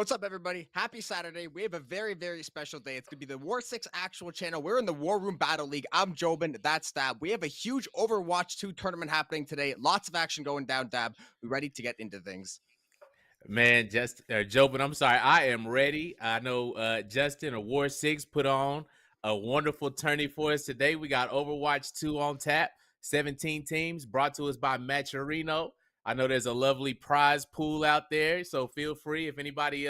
What's up, everybody? Happy Saturday. We have a very, very special day. It's going to be the War 6 actual channel. We're in the War Room Battle League. I'm Jobin. That's Dab. We have a huge Overwatch 2 tournament happening today. Lots of action going down, Dab. We ready to get into things? Man, Jobin, I'm sorry. I am ready. I know Justin or War 6 put on a wonderful tourney for us today. We got Overwatch 2 on tap, 17 teams brought to us by Matcherino. I know there's a lovely prize pool out there, so feel free if anybody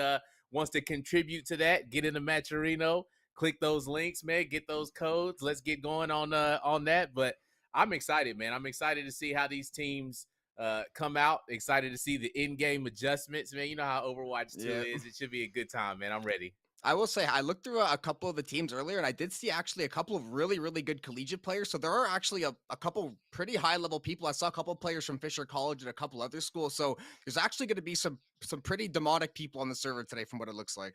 wants to contribute to that, get into Matcherino, click those links, man, get those codes. Let's get going on that. But I'm excited, man. I'm excited to see how these teams come out. Excited to see the in-game adjustments, man. You know how Overwatch 2 Yeah. is. It should be a good time, man. I'm ready. I will say, I looked through a couple of the teams earlier, and I did see actually a couple of really, really good collegiate players. So there are actually a couple pretty high level people. I saw a couple of players from Fisher College and a couple other schools. So there's actually going to be some pretty demonic people on the server today, from what it looks like.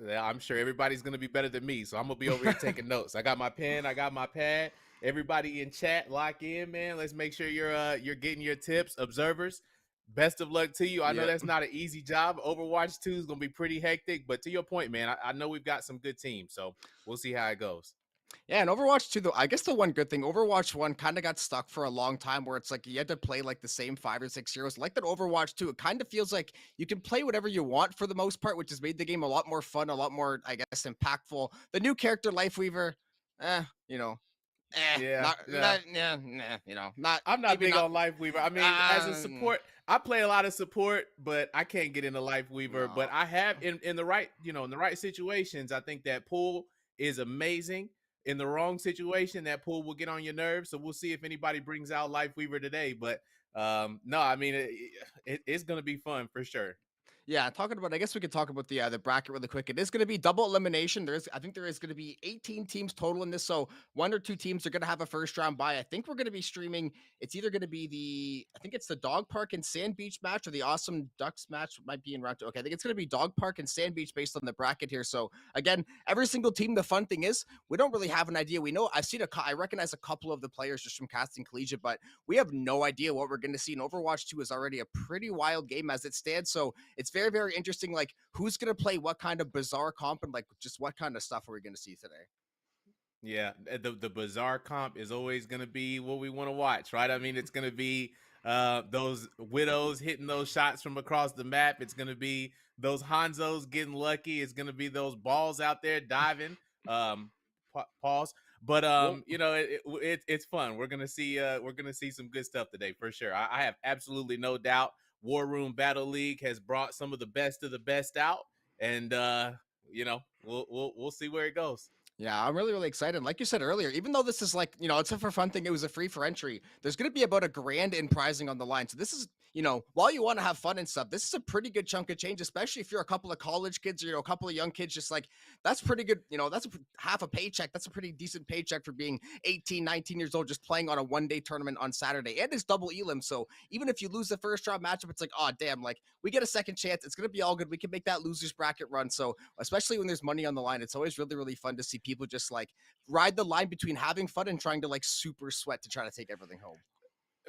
Yeah, I'm sure everybody's gonna be better than me, so I'm gonna be over here taking notes. I got my pen, I got my pad. Everybody in chat, lock in, man. Let's make sure you're getting your tips, observers. Best of luck to you. I know Yeah. that's not an easy job. Overwatch 2 is gonna be pretty hectic, but to your point, man, I know we've got some good teams, so we'll see how it goes. Yeah, and Overwatch 2, though, I guess the one good thing, Overwatch 1 kind of got stuck for a long time where it's like you had to play like the same 5 or 6 heroes. Like that Overwatch 2, it kind of feels like you can play whatever you want for the most part, which has made the game a lot more fun, a lot more, I guess, impactful. The new character, Lifeweaver, eh, you know, Yeah, not, yeah. not, I'm not maybe big not. on Life Weaver. I mean, as a Um, support, I play a lot of support, but I can't get into Life Weaver. But no. I have in the right, in the right situations, I think that pull is amazing. In the wrong situation, that pull will get on your nerves. So we'll see if anybody brings out Life Weaver today. But no, I mean it's gonna be fun for sure. Yeah, talking about, I guess we could talk about the bracket really quick. It is going to be double elimination. I think there is going to be 18 teams total in this. So one or two teams are going to have a first round bye. I think we're going to be streaming. It's either going to be I think it's the Dog Park and Sand Beach match or the Awesome Ducks match might be in round two. Okay, I think it's going to be Dog Park and Sand Beach based on the bracket here. So again, every single team. The fun thing is we don't really have an idea. We know I recognize a couple of the players just from casting collegiate, but we have no idea what we're going to see. And Overwatch 2 is already a pretty wild game as it stands. So it's very, very interesting. Like, who's going to play what kind of bizarre comp and like just what kind of stuff are we going to see today? Yeah, the bizarre comp is always going to be what we want to watch, right? I mean, it's going to be those widows hitting those shots from across the map. It's going to be those Hanzos getting lucky. It's going to be those balls out there diving. Pause. But Well, it's fun. We're gonna see some good stuff today for sure. I have absolutely no doubt. War Room Battle League has brought some of the best out, and we'll see where it goes. yeah, I'm really, really excited. Like you said earlier, even though this is like, it's a for fun thing, it was a free for entry. There's going to be about $1,000 in prizing on the line. So this is, while you want to have fun and stuff, this is a pretty good chunk of change, especially if you're a couple of college kids or, a couple of young kids, just like that's pretty good. That's half a paycheck. That's a pretty decent paycheck for being 18, 19 years old, just playing on a 1 day tournament on Saturday. And it's double elim. So even if you lose the first round matchup, it's like, oh, damn, like we get a second chance. It's going to be all good. We can make that losers bracket run. So especially when there's money on the line, it's always really, really fun to see people just like ride the line between having fun and trying to like super sweat to try to take everything home.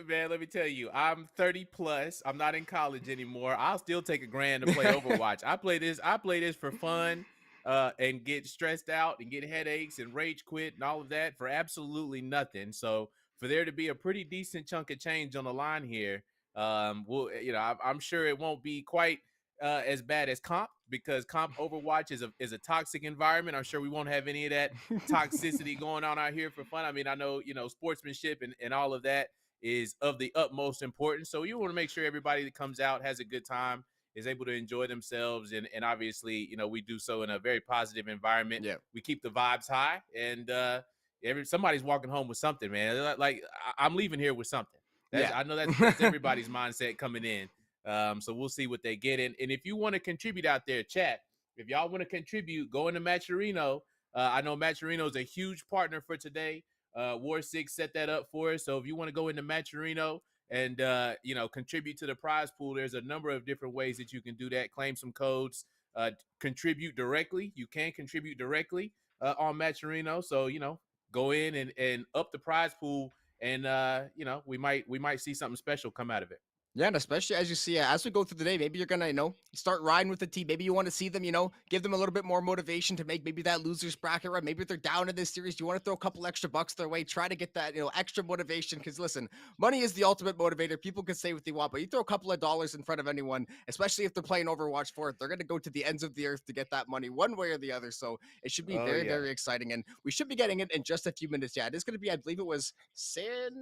Man, let me tell you, I'm 30 plus. I'm not in college anymore. I'll still take $1,000 to play Overwatch. I play this for fun, and get stressed out and get headaches and rage quit and all of that for absolutely nothing. So for there to be a pretty decent chunk of change on the line here, I'm sure it won't be quite as bad as comp, because comp Overwatch is a toxic environment. I'm sure we won't have any of that toxicity going on out here for fun. I mean, I know, sportsmanship and all of that is of the utmost importance. So you want to make sure everybody that comes out has a good time, is able to enjoy themselves, and obviously, we do so in a very positive environment. Yeah. We keep the vibes high, and somebody's walking home with something, man. Like I'm leaving here with something. Yeah. I know that's everybody's mindset coming in. So we'll see what they get in. And if you want to contribute out there, chat, if y'all want to contribute, go into Matcherino. I know Matcherino is a huge partner for today. War 6 set that up for us. So if you want to go into Matcherino and contribute to the prize pool, there's a number of different ways that you can do that. Claim some codes, contribute directly. You can contribute directly on Matcherino. So go in and up the prize pool, and we might see something special come out of it. Yeah, and especially as you see, as we go through the day, maybe you're gonna, start riding with the team. Maybe you want to see them, give them a little bit more motivation to make maybe that losers bracket run. Maybe they're down in this series. You want to throw a couple extra bucks their way, try to get that, extra motivation. Because listen, money is the ultimate motivator. People can say what they want, but you throw a couple of dollars in front of anyone, especially if they're playing Overwatch for it, they're gonna go to the ends of the earth to get that money one way or the other. So it should be Oh very, yeah. very exciting, and we should be getting it in just a few minutes. Yeah, it is gonna be, I believe it was Sand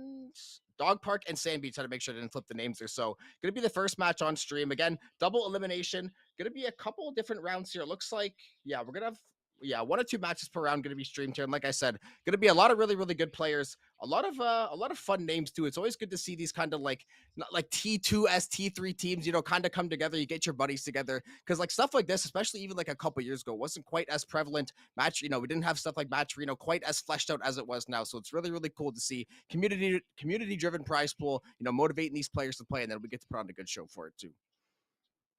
Dog Park and Sand Beach. Trying to make sure I didn't flip the names there. So going to be the first match on stream. Again, double elimination. Going to be a couple of different rounds here. It looks like, yeah, we're going to have, yeah, 1 or 2 matches per round going to be streamed here. And like I said, going to be a lot of really, really good players. A lot of fun names too. It's always good to see these kind of like not like T2 S T3 teams, kind of come together. You get your buddies together because like stuff like this, especially even like a couple years ago, wasn't quite as prevalent. Match, we didn't have stuff like Match Reno quite as fleshed out as it was now. So it's really, really cool to see community driven prize pool, motivating these players to play, and then we get to put on a good show for it too.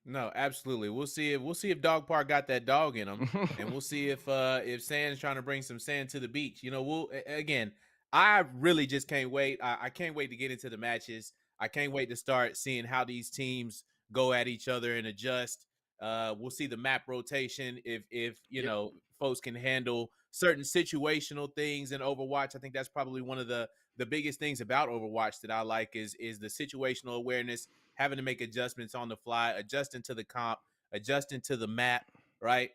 No, absolutely. We'll see if Dog Park got that dog in him, and we'll see if Sand's trying to bring some sand to the beach. Again, I really just can't wait. I can't wait to get into the matches. I can't wait to start seeing how these teams go at each other and adjust. We'll see the map rotation if Yep. folks can handle certain situational things in Overwatch. I think that's probably one of the biggest things about Overwatch that I like is the situational awareness, having to make adjustments on the fly, adjusting to the comp, adjusting to the map. Right.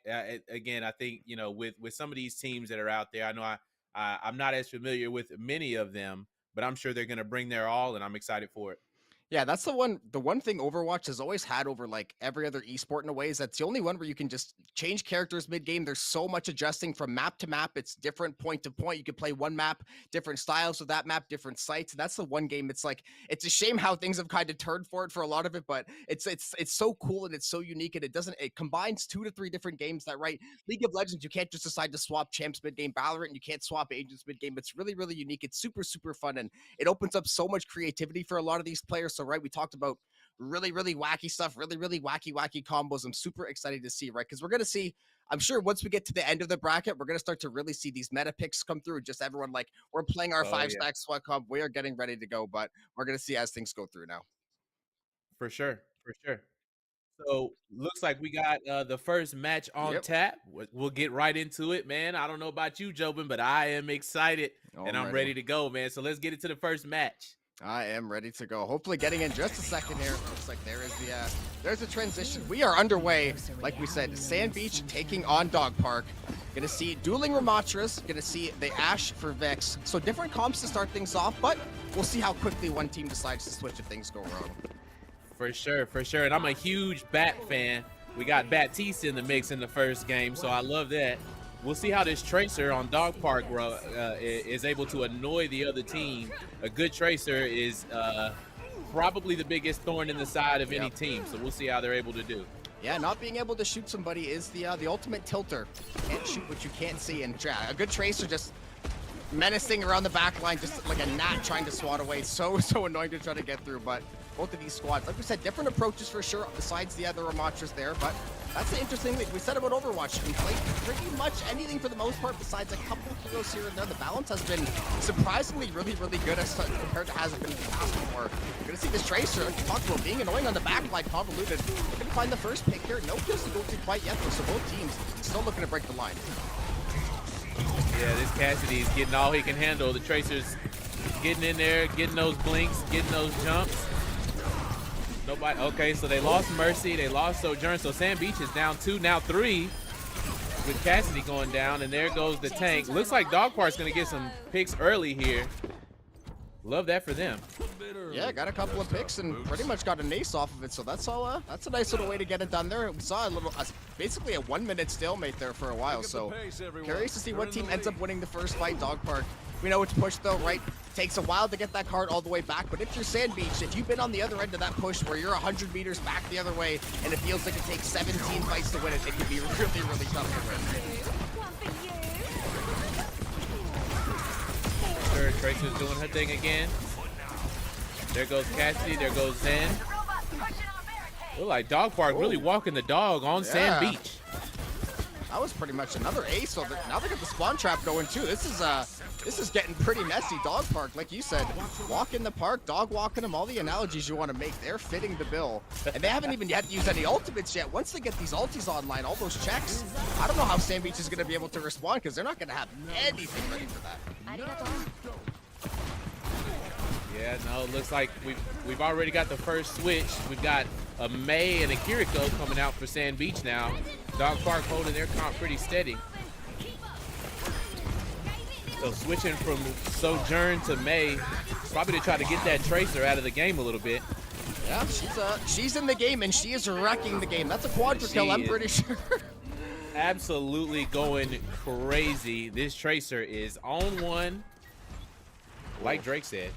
Again, I think with some of these teams that are out there, I know I'm not as familiar with many of them, but I'm sure they're going to bring their all, and I'm excited for it. Yeah, that's the one thing Overwatch has always had over like every other esport in a way is that's the only one where you can just change characters mid game. There's so much adjusting from map to map. It's different point to point. You can play one map, different styles of that map, different sites. That's the one game. It's like it's a shame how things have kind of turned for it for a lot of it, but it's so cool and it's so unique, and it combines 2 to 3 different games that right. League of Legends, you can't just decide to swap champs mid game. Valorant, you can't swap agents mid game. It's really, really unique. It's super, super fun, and it opens up so much creativity for a lot of these players. So, right, we talked about really, really wacky stuff, really, really wacky combos. I'm super excited to see, right? Because we're going to see, I'm sure once we get to the end of the bracket, we're going to start to really see these meta picks come through. Just everyone like, we're playing our Oh five yeah, stack sweat comp. We are getting ready to go, but we're going to see as things go through now. for sure, for sure. So looks like we got the first match on Yep. tap. We'll get right into it, man. I don't know about you, Jobin, but I am excited Oh, and I'm I'm ready. ready to go, man. So let's get into the first match. I am ready to go. Hopefully getting in just a second here. Looks like there's a transition. We are underway. Like we said, Sand Beach taking on Dog Park. Gonna see dueling Ramatras. Gonna see the Ash for Vex. So different comps to start things off, but we'll see how quickly one team decides to switch if things go wrong. For sure, for sure. And I'm a huge Bat fan. We got Batiste in the mix in the first game, so I love that. We'll see how this Tracer on Dog Park is able to annoy the other team. A good Tracer is probably the biggest thorn in the side of any Yep. team, so we'll see how they're able to do. Yeah, not being able to shoot somebody is the ultimate tilter. Can't shoot what you can't see, and a good Tracer just menacing around the back line, just like a gnat trying to swat away. So annoying to try to get through, but both of these squads, like we said, different approaches for sure, besides the other Ramatras there, but that's the interesting thing. We said about Overwatch, you can play pretty much anything for the most part, besides a couple heroes here and there. The balance has been surprisingly really, really good as compared to has it been in the past before. You're gonna see this Tracer, like you talked about, being annoying on the back line, convoluted. We're gonna find the first pick here. No kills to go to quite yet, though, so both teams still looking to break the line. Yeah, this Cassidy is getting all he can handle. The Tracer's getting in there, getting those blinks, getting those jumps. Nobody. Okay, so they lost Mercy, they lost Sojourn. So Sand Beach is down 2, now 3, with Cassidy going down, and there goes the tank. Looks like Dog Park's gonna get some picks early here. Love that for them. Yeah, got a couple of picks and pretty much got an ace off of it. So that's all. That's a nice little way to get it done there. We saw basically a 1-minute stalemate there for a while. So curious to see what team ends up winning the first fight. Dog Park. We know it's pushed though, right? Takes a while to get that card all the way back. But if you're Sand Beach, if you've been on the other end of that push where you're 100 meters back the other way, and it feels like it takes 17 fights to win it, it can be really, really tough to win. Sure, Tracer's doing her thing again. There goes Cassidy, there goes Zen. Look like Dog Park really walking the dog on Sand Yeah. Beach. That was pretty much another ace. So now they got the spawn trap going too. This is getting pretty messy. Dog park, like you said, walk in the park, dog walking them. All the analogies you want to make, they're fitting the bill. And they haven't even yet used any ultimates yet. Once they get these ultis online, all those checks, I don't know how Sand Beach is going to be able to respond because they're not going to have anything ready for that. Yeah, no, it looks like we've already got the first switch. We've got a May and a Kiriko coming out for Sand Beach now. Dog Park holding their comp pretty steady. So switching from Sojourn to May, probably to try to get that Tracer out of the game a little bit. Yeah, she's in the game and she is wrecking the game. That's a quadra kill, I'm pretty sure. Absolutely going crazy. This Tracer is on one, like Drake said.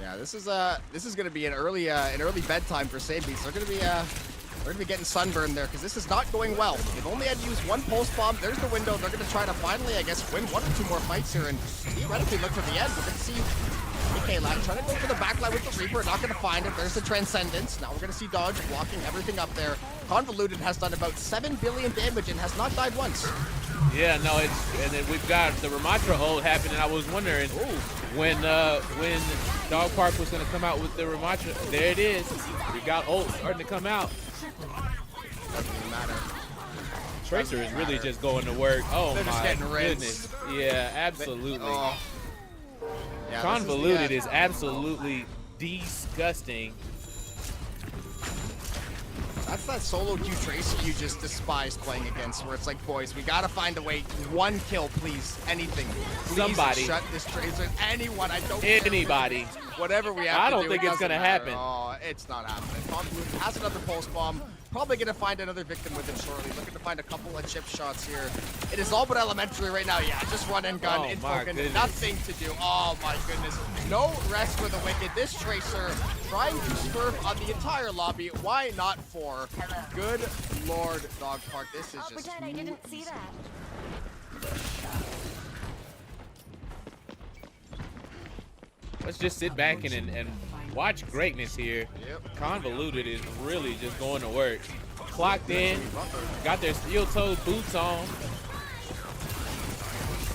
Yeah, this is gonna be an early bedtime for Sand Beach. They're gonna be getting sunburned there because this is not going well. They've only had to use one pulse bomb. There's the window. They're gonna try to finally, I guess, win one or two more fights here and theoretically look for the end. We're gonna see K-Lab trying to go for the backline with the Reaper. Not gonna find it. There's the Transcendence. Now we're gonna see Dodge blocking everything up there. Convoluted has done about 7 billion damage and has not died once. Yeah, no, and then we've got the Ramatra ult happening. I was wondering when Dog Park was going to come out with the Ramatra. There it is. We got ult starting to come out. Doesn't even matter. Tracer is really just going to work. Oh They're just my getting goodness. Yeah, absolutely. Yeah, Convoluted is absolutely disgusting. That's that solo queue Tracer you just despise playing against, where it's like, boys, we gotta find a way. One kill, please. Anything. Please Somebody. shut this Tracer. Anyone. I don't Anybody. care. Whatever we have to do. I don't think it's gonna happen. Oh, it's not happening. Convoluted has another pulse bomb. Probably gonna find another victim with it shortly. Looking to find a couple of chip shots here. It is all but elementary right now. Yeah, just run and gun. Oh, my goodness. Nothing to do. Oh my goodness. No rest for the wicked. This Tracer trying to smurf on the entire lobby. Why not 4? Good Lord, Dog Park. This is just. Pretend I didn't see that. Let's just sit back and watch greatness here. Yep. Convoluted is really just going to work. Clocked in, got their steel-toed boots on,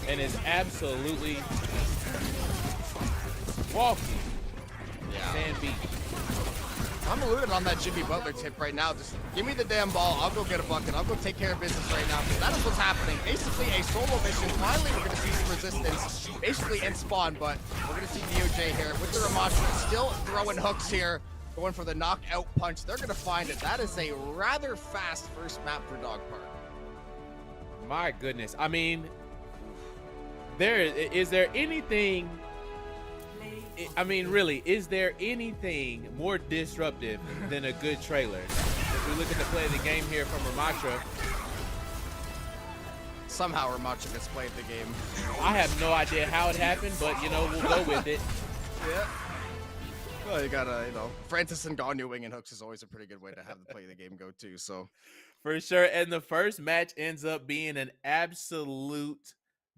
and is absolutely walking. Yeah. Sand Beach. Convoluted on that Jimmy Butler tip right now. Just give me the damn ball. I'll go get a bucket. I'll go take care of business right now. Because that is what's happening. Basically a solo mission. Finally, we're going to see some resistance. Basically in spawn, but we're going to see DOJ here with the Ramatra still throwing hooks here. Going for the knockout punch. They're going to find it. That is a rather fast first map for Dog Park. My goodness. I mean, is there anything... I mean, really, is there anything more disruptive than a good trailer? If we look at the play of the game here from Ramatra, Somehow Ramatra gets played the game. I have no idea how it happened, but, you know, we'll go with it. Yeah. Well, you gotta, Francis and Ngannou winging hooks is always a pretty good way to have the play of the game go too, so. For sure, and the first match ends up being an absolute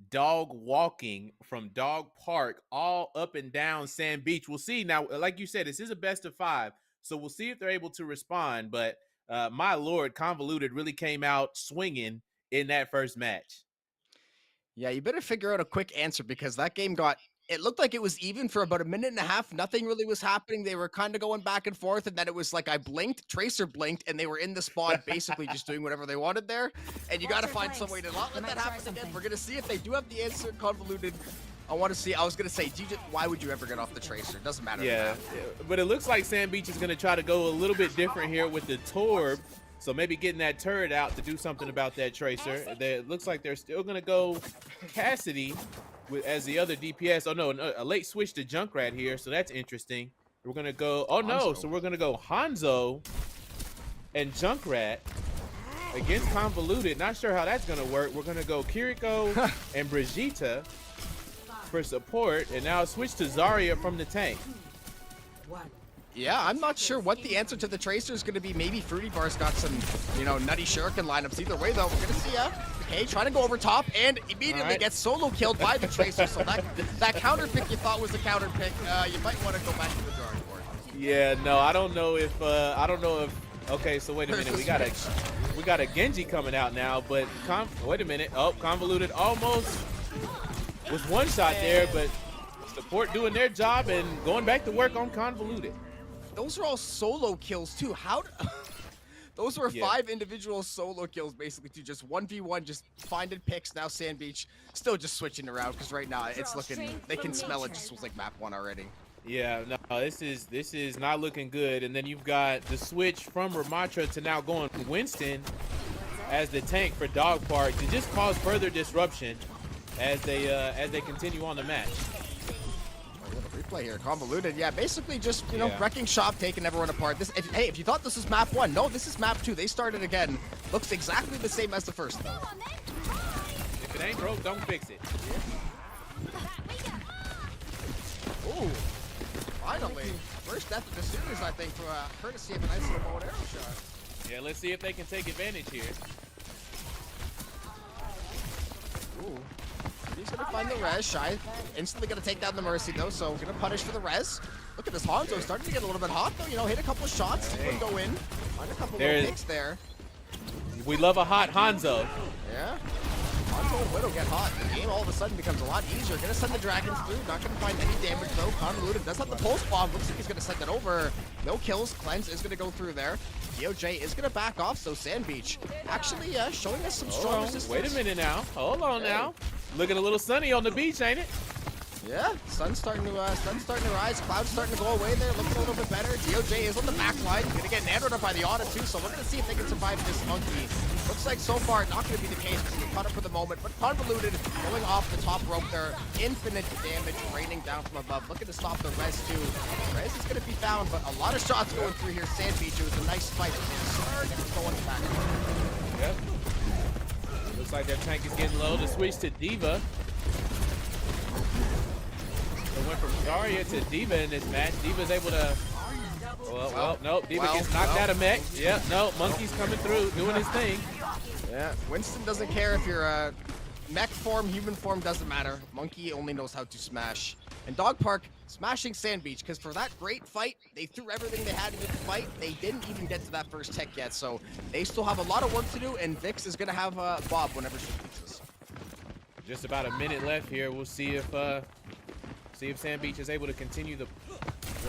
dog walking from Dog Park all up and down Sand Beach. We'll see now. Like you said, this is a best of 5, so we'll see if they're able to respond. But my lord, Convoluted really came out swinging in that first match. Yeah, you better figure out a quick answer because that game it looked like it was even for about a minute and a half. Nothing really was happening. They were kind of going back and forth, and then it was like I blinked, Tracer blinked, and they were in the spawn basically just doing whatever they wanted there. And you got to find some way to not let that happen again. We're going to see if they do have the answer. Convoluted. I want to see. I was going to say, why would you ever get off the Tracer? It doesn't matter. Yeah, but it looks like Sand Beach is going to try to go a little bit different here with the Torb. So maybe getting that turret out to do something about that Tracer. It looks like they're still going to go Cassidy as the other DPS. Oh, no, a late switch to Junkrat here, so that's interesting. We're going to go, oh, no, so we're going to go Hanzo and Junkrat against Convoluted. Not sure how that's going to work. We're going to go Kiriko and Brigitte for support, and now switch to Zarya from the tank. Yeah, I'm not sure what the answer to the Tracer is going to be. Maybe Fruity Bar's got some, nutty shuriken lineups. Either way, though, we're going to see okay, trying to go over top and immediately gets solo killed by the Tracer. So that counter pick you thought was a counter pick, you might want to go back to the drawing board. Yeah, no, I don't know if, okay, so wait a minute. we got a Genji coming out now, but wait a minute. Oh, Convoluted almost was one shot there, but support doing their job and going back to work on Convoluted. Those are all solo kills too. Those were Yeah. 5 individual solo kills, basically, to just 1v1, just finding picks. Now Sand Beach still just switching around because right now it's looking, they can smell it. Just was like map 1 already. Yeah, no, this is not looking good. And then you've got the switch from Ramatra to now going Winston as the tank for Dog Park to just cause further disruption as they continue on the match. Replay here, Convoluted, yeah, basically just, you know, Yeah. wrecking shop, taking everyone apart. Hey, if you thought this was map 1, no, this is map 2. They started again. Looks exactly the same as the first. If it ain't broke, don't fix it. Ooh, finally, first death of the series, I think, for courtesy of a nice little bow and arrow shot. Yeah, let's see if they can take advantage here. Ooh. He's gonna find the res. Shy instantly gonna take down the Mercy though, so gonna punish for the res. Look at this Hanzo starting to get a little bit hot though. You know, hit a couple of shots, couldn't go in. Find a couple little picks there. We love a hot Hanzo. Yeah. Hanzo and Widow get hot. The game all of a sudden becomes a lot easier. Gonna send the dragons through. Not gonna find any damage though. Convoluted does have the pulse bomb. Looks like he's gonna send it over. No kills. Cleanse is gonna go through there. DOJ is gonna back off. So Sand Beach actually showing us some strong resistance. Wait a minute now. Hold on now. Looking a little sunny on the beach, ain't it? Yeah, sun's starting to rise. Clouds starting to go away there, looking a little bit better. DOJ is on the back line, gonna get nanoed up by the Aura too, so we're gonna see if they can survive this monkey. Looks like so far not gonna be the case. We're gonna cut up for the moment, but Convoluted going off the top rope there. Infinite damage raining down from above. Looking to stop the res too. Res is gonna be found, but a lot of shots going through here. Sand Beach, it was a nice fight. It's going back. Yep. Looks like their tank is getting low. To switch to Diva. It went from Zarya to Diva in this match. Diva's able to. Well, nope. Diva gets knocked out of mech. Yep, no. Monkey's coming through, doing his thing. Yeah, Winston doesn't care if you're mech form, human form, doesn't matter. Monkey only knows how to smash. And Dog Park smashing Sand Beach, because for that great fight, they threw everything they had into the fight. They didn't even get to that first tech yet, so they still have a lot of work to do, and Vix is going to have Bob whenever she pieces. Just about a minute left here. We'll see if Sand Beach is able to continue the.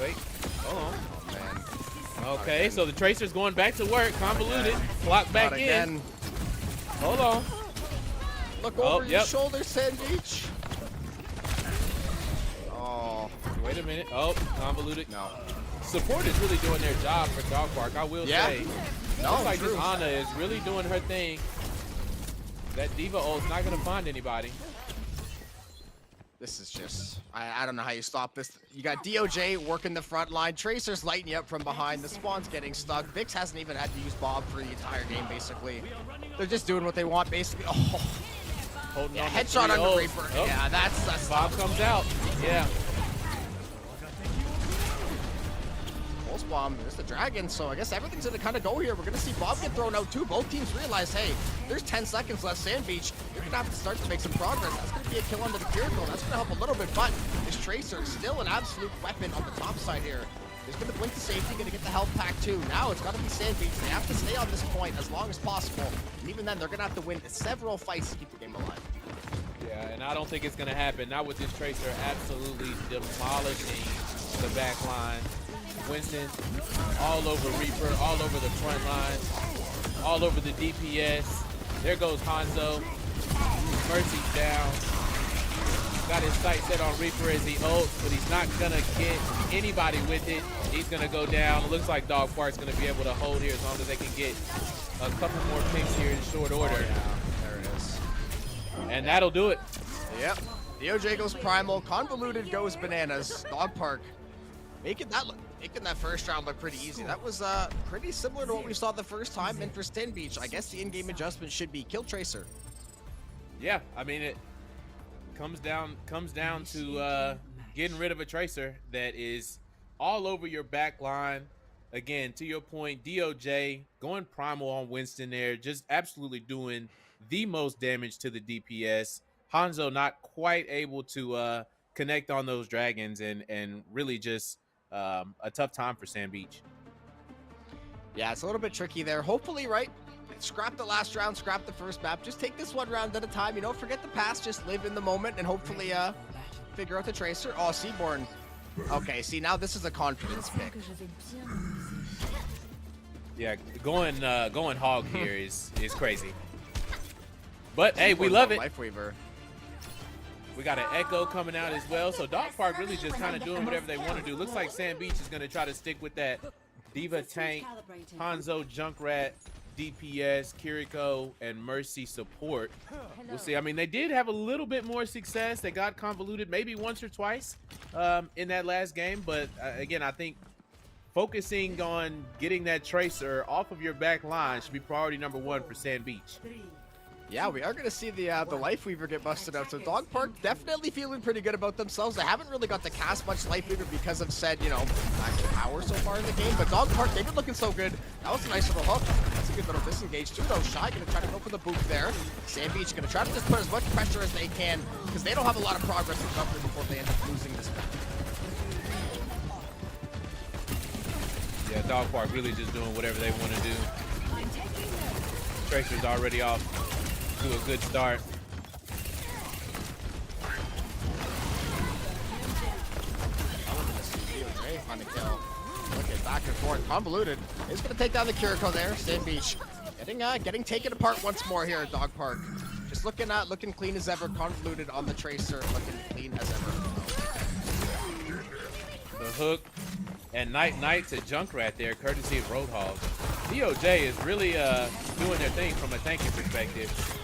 Wait. Hold on. Oh, man. Okay, so the Tracer's going back to work. Convoluted. Clock back in. Hold on. Look over your shoulder, Sand Beach. Oh. Wait a minute. Oh, Convoluted. No. Support is really doing their job for Dog Park, I will say. No, looks like this Ana is really doing her thing. That Diva ult's not going to find anybody. This is just, I don't know how you stop this. You got DOJ working the front line. Tracer's lighting you up from behind. The spawn's getting stuck. Vix hasn't even had to use Bob for the entire game, basically. They're just doing what they want, basically. Oh. Holding on headshot on the Reaper. Oh. Yeah, that's Bob comes out. Yeah. Pulse bomb. There's the dragon, so I guess everything's gonna kind of go here. We're gonna see Bob get thrown out too. Both teams realize, hey, there's 10 seconds left. Sand Beach, you're gonna have to start to make some progress. That's gonna be a kill under the Kiriko. That's gonna help a little bit, but this Tracer still an absolute weapon on the top side here. He's gonna blink to safety, gonna get the health pack too. Now it's gotta be Sand Beach. They have to stay on this point as long as possible. And even then, they're gonna have to win several fights to keep the game alive. Yeah, and I don't think it's gonna happen. Not with this Tracer absolutely demolishing the back line. Winston all over Reaper, all over the front line, all over the DPS. There goes Hanzo. Mercy's down. Got his sight set on Reaper as he ults, but he's not gonna get anybody with it. He's gonna go down. It looks like Dog Park's gonna be able to hold here as long as they can get a couple more picks here in short order. Oh, yeah. There it is. And that'll do it. Yep. DOJ goes primal. Convoluted goes bananas. Dog Park making that first round look pretty easy. That was pretty similar to what we saw the first time in for Sand Beach. I guess the in-game adjustment should be kill Tracer. Yeah, I mean it comes down to getting rid of a Tracer that is all over your back line. Again, to your point, DOJ going primal on Winston there, just absolutely doing the most damage to the DPS. Hanzo not quite able to connect on those dragons and really just a tough time for Sand Beach. Yeah, it's a little bit tricky there. Hopefully, right? I scrap the last round, scrap the first map. Just take this one round at a time. You know, forget the past. Just live in the moment and hopefully figure out the tracer. Oh, Seaborn. Okay, see now this is a confidence pick. Yeah, going hog here is crazy. But hey, we Seaborn love going it. Life Weaver. We got an Echo coming out as well. So Dog Park really just kind of doing whatever they want to do. Looks like Sand Beach is going to try to stick with that Diva tank, Hanzo, Junkrat, DPS, Kiriko, and Mercy support. We'll see. I mean, they did have a little bit more success. They got convoluted maybe once or twice in that last game. But again, I think focusing on getting that tracer off of your back line should be priority number one for Sand Beach. Yeah, we are going to see the Life Weaver get busted out. So Dog Park definitely feeling pretty good about themselves. They haven't really got to cast much Life Weaver because of said, actual power so far in the game. But Dog Park, they've been looking so good. That was a nice little hook. That's a good little disengage too, though. Shy going to try to go for the boot there. Sand Beach going to try to just put as much pressure as they can because they don't have a lot of progress recovery before they end up losing this match. Yeah, Dog Park really just doing whatever they want to do. Tracer's already off to a good start. Find a kill. Okay, back and forth. Convoluted is going to take down the Kiriko there. Sand Beach getting taken apart once more here at Dog Park. Just looking clean as ever. Convoluted on the tracer, looking clean as ever. The hook and Night to Junkrat there, courtesy of Roadhog. DOJ is really doing their thing from a tanking perspective.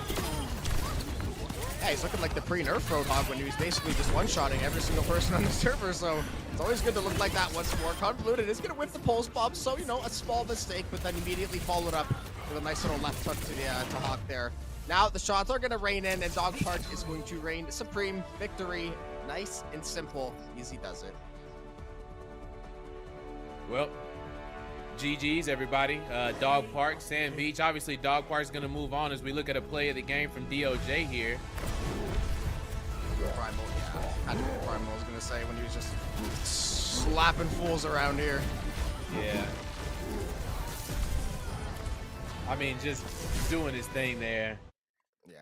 Yeah, he's looking like the pre-nerf Roadhog when he was basically just one-shotting every single person on the server, so it's always good to look like that once more. Convoluted is going to whip the pulse bomb, so, a small mistake, but then immediately followed up with a nice little left hook to Hawk there. Now the shots are going to rain in, and Dog Park is going to reign supreme. Victory, nice and simple. Easy does it. Well, GG's, everybody. Dog Park, Sand Beach. Obviously, Dog Park's going to move on as we look at a play of the game from DOJ here. Primal, yeah. Had to be Primal, I was going to say, when he was just slapping fools around here. Yeah. I mean, just doing his thing there. Yeah.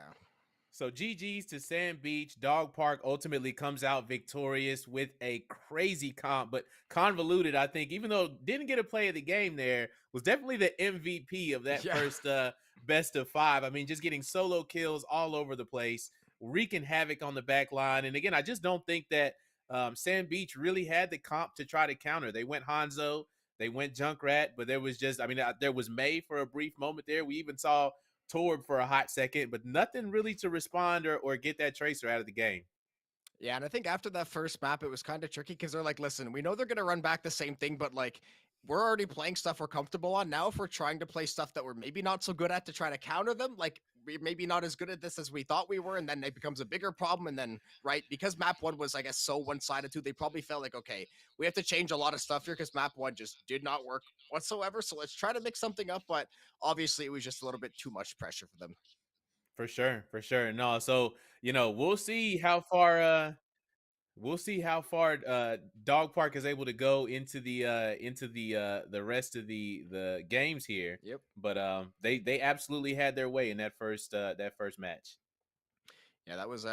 So GG's to Sand Beach. Dog Park ultimately comes out victorious with a crazy comp, but Convoluted, I think, even though didn't get a play of the game there, was definitely the MVP of that first best of 5. I mean, just getting solo kills all over the place, wreaking havoc on the back line. And again, I just don't think that Sand Beach really had the comp to try to counter. They went Hanzo, they went Junkrat, but there was just, there was May for a brief moment there. We even saw Torb for a hot second, but nothing really to respond or get that tracer out of the game. Yeah, and I think after that first map, it was kind of tricky because they're like, listen, we know they're going to run back the same thing, but like, we're already playing stuff we're comfortable on. Now, if we're trying to play stuff that we're maybe not so good at to try to counter them, like, we're maybe not as good at this as we thought we were, and then it becomes a bigger problem. And then, right, because map 1 was, I guess, so one-sided too, they probably felt like, okay, we have to change a lot of stuff here because map 1 just did not work whatsoever. So let's try to mix something up. But obviously, it was just a little bit too much pressure for them. For sure, for sure. No, so we'll see how far Dog Park is able to go into the rest of the games here. Yep. But they absolutely had their way in that first match. Yeah, that was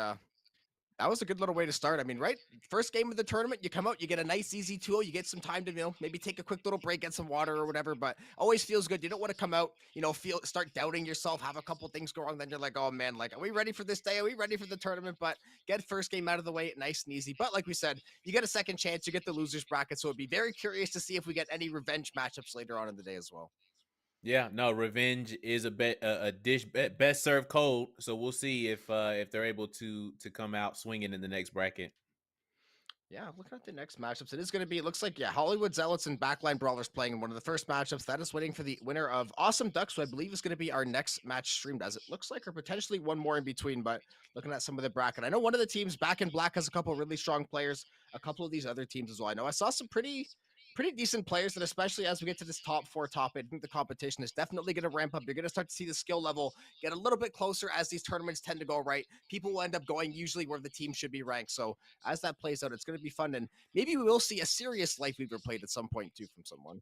a good little way to start. I mean, right? First game of the tournament, you come out, you get a nice, easy tool, you get some time to, maybe take a quick little break, get some water or whatever, but always feels good. You don't want to come out, start doubting yourself, have a couple things go wrong. Then you're like, oh man, like, are we ready for this day? Are we ready for the tournament? But get first game out of the way, nice and easy. But like we said, you get a second chance, you get the losers bracket. So it'd be very curious to see if we get any revenge matchups later on in the day as well. Yeah, no, revenge is a dish best served cold. So we'll see if they're able to come out swinging in the next bracket. Yeah, looking at the next matchups, it looks like, yeah, Hollywood Zealots and Backline Brawlers playing in one of the first matchups. That is waiting for the winner of Awesome Ducks, who I believe is going to be our next match streamed, as it looks like, or potentially one more in between. But looking at some of the bracket, I know one of the teams, Back in Black, has a couple of really strong players, a couple of these other teams as well. I know I saw some pretty decent players, and especially as we get to this top 4 top 8, I think the competition is definitely going to ramp up. You're going to start to see the skill level get a little bit closer as these tournaments tend to go right. People will end up going usually where the team should be ranked. So as that plays out, it's going to be fun, and maybe we will see a serious Life Weaver played at some point too from someone.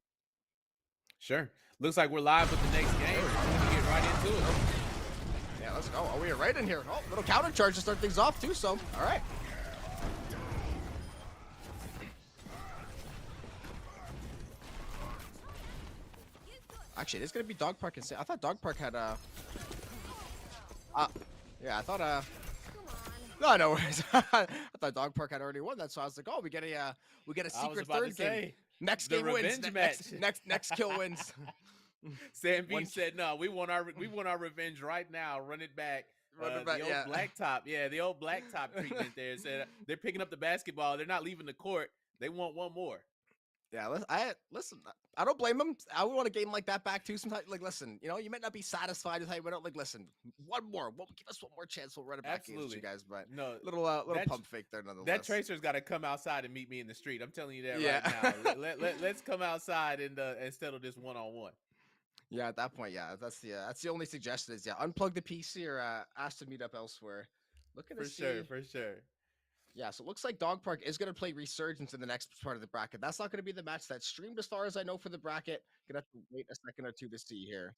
Sure. Looks like we're live with the next game. So we can get right into it. Yeah, let's go. Oh, we are right in here. Oh, little counter charge to start things off too. So, all right. Actually, it is gonna be Dog Park and I thought Dog Park had uh yeah, I thought no, no worries. I thought Dog Park had already won that, so I was like, oh, we get a I was secret about to third game. say Next the game wins. revenge match. Next kill wins. Sam B One said, "No, we want our revenge right now. Run it back." run it back, The old yeah. blacktop, the old blacktop treatment there. Said they're picking up the basketball. They're not leaving the court. They want one more. Yeah, listen. I don't blame him. I would want a game like that back too. Sometimes, like, listen, you might not be satisfied with how you went out. Like, listen, one more. Give us one more chance. We'll run it back against you Absolutely. guys. But No, little that pump fake there, that nonetheless. Tracer's got to come outside and meet me in the street. I'm telling you that Yeah. right now. Let's come outside and settle this one-on-one. Yeah, at that point, yeah, that's the only suggestion is unplug the PC or ask to meet up elsewhere. Looking to For see. sure, for sure. Yeah, so it looks like Dog Park is going to play Resurgence in the next part of the bracket. That's not going to be the match that's streamed as far as I know for the bracket. Gonna have to wait a second or two to see here.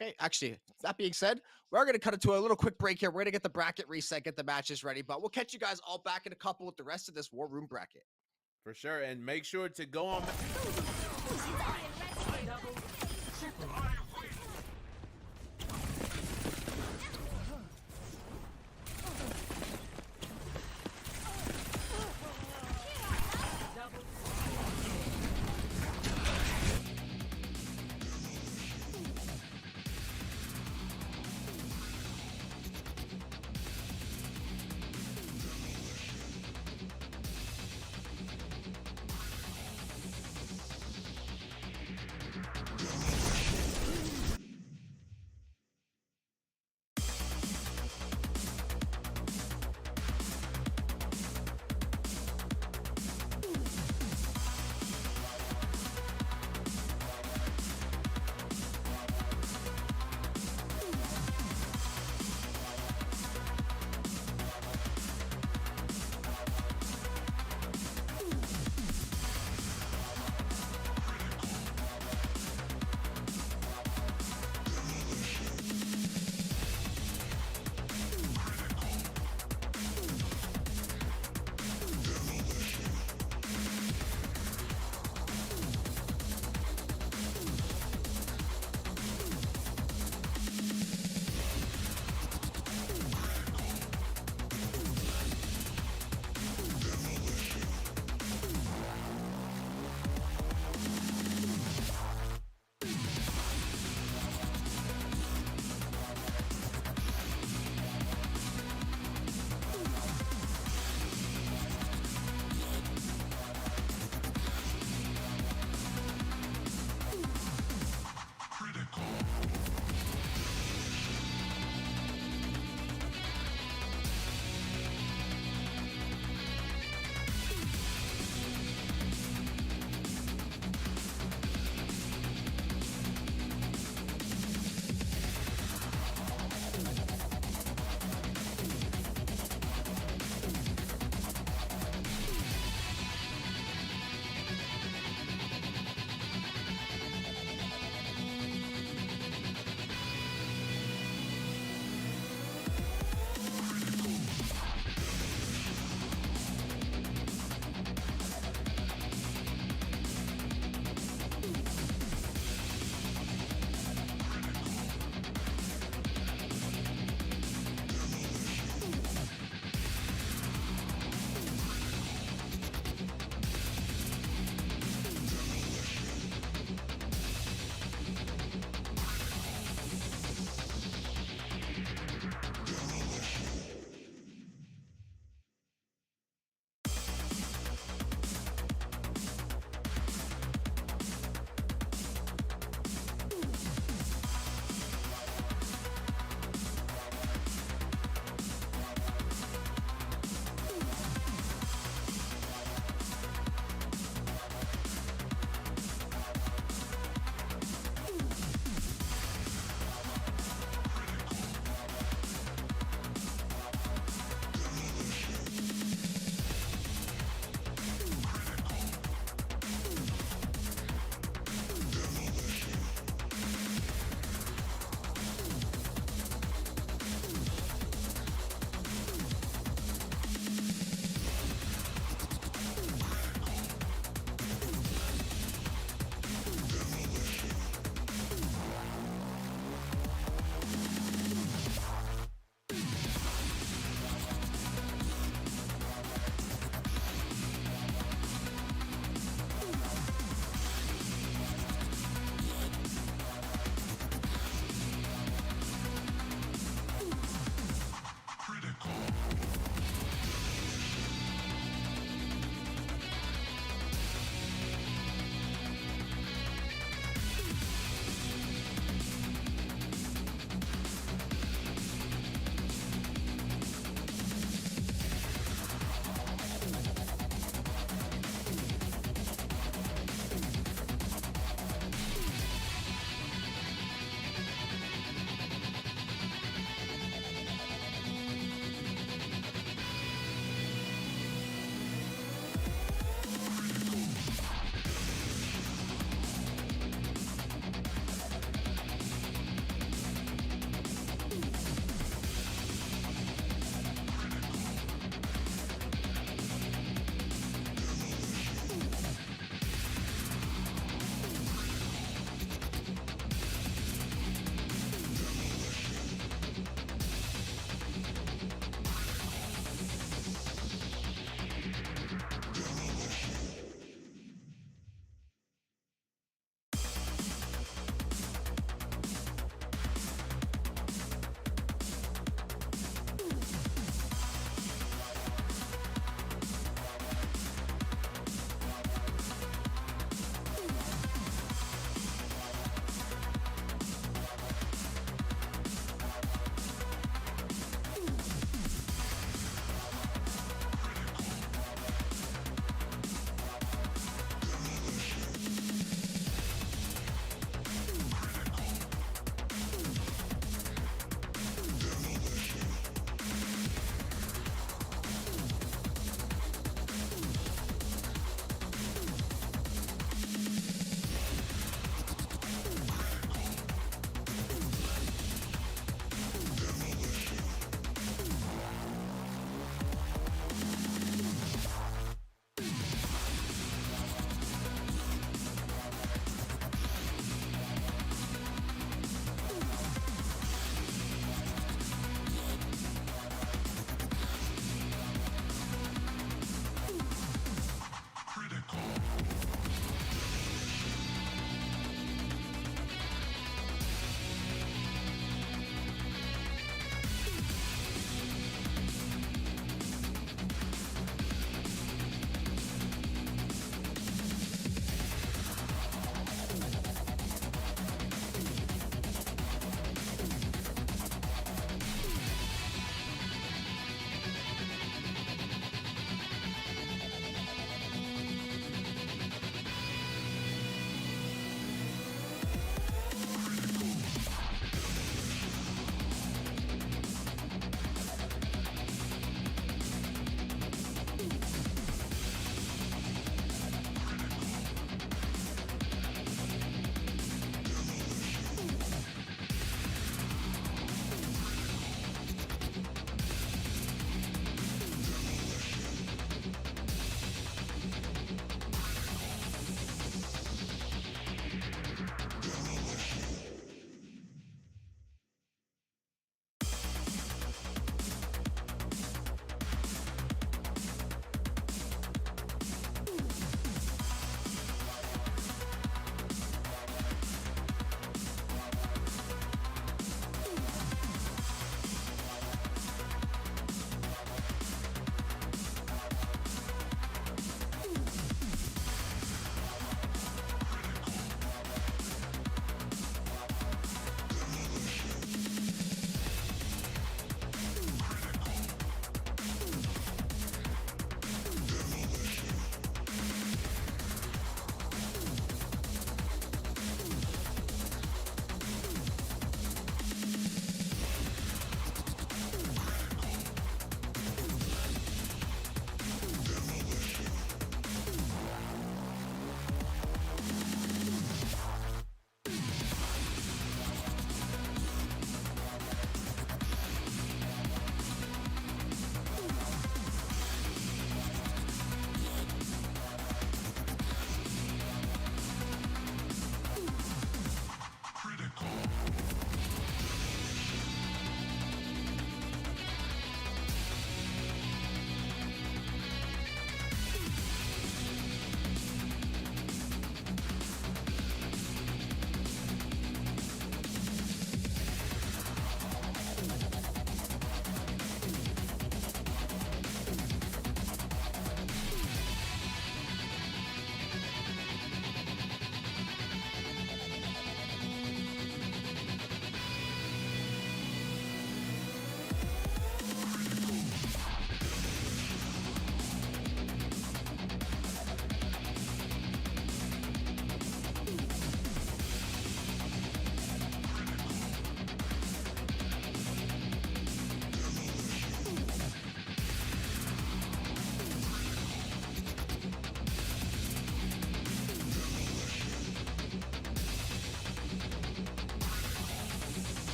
Okay, actually, that being said, we're going to cut it to a little quick break here. We're going to get the bracket reset, get the matches ready, but we'll catch you guys all back in a couple with the rest of this War Room bracket. For sure. And make sure to go on.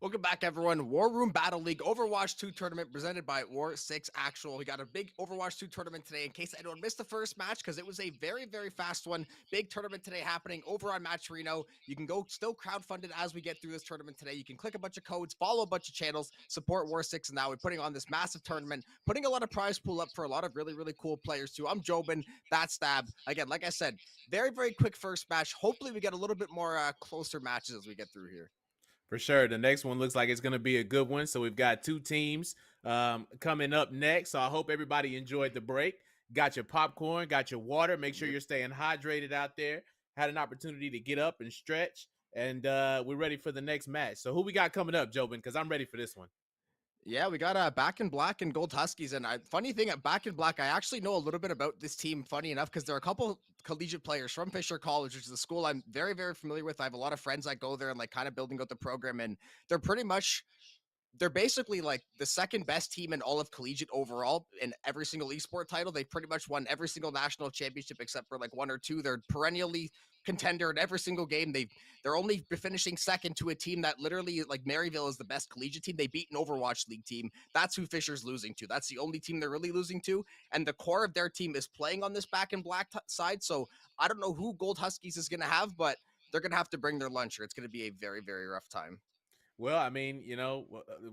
Welcome back, everyone. War Room Battle League Overwatch 2 tournament presented by War 6 Actual. We got a big Overwatch 2 tournament today. In case anyone missed the first match, because it was a very, very fast one. Big tournament today happening over on Match Reno. You can go still crowdfund it as we get through this tournament today. You can click a bunch of codes, follow a bunch of channels, support War 6. And now we're putting on this massive tournament, putting a lot of prize pool up for a lot of really, really cool players too. I'm Jobin, that's Stab. Again, like I said, very, very quick first match. Hopefully we get a little bit more closer matches as we get through here. For sure. The next one looks like it's going to be a good one. So we've got two teams coming up next. So I hope everybody enjoyed the break. Got your popcorn, got your water. Make sure you're staying hydrated out there. Had an opportunity to get up and stretch. And we're ready for the next match. So who we got coming up, Jobin? Because I'm ready for this one. Yeah, we got Back in Black and Gold Huskies. And funny thing at Back in Black, I actually know a little bit about this team, funny enough, because there are a couple collegiate players from Fisher College, which is a school I'm very, very familiar with. I have a lot of friends that go there and like kind of building out the program. And they're pretty much they're basically like the second best team in all of collegiate overall in every single esport title. They pretty much won every single national championship except for like one or two. They're perennially contender in every single game. They're only finishing second to a team that literally like Maryville is the best collegiate team. They beat an Overwatch League team. That's who Fisher's losing to. That's the only team they're really losing to. And the core of their team is playing on this Back in Black side. So I don't know who Gold Huskies is going to have, but they're going to have to bring their lunch or it's going to be a very, very rough time. Well, I mean,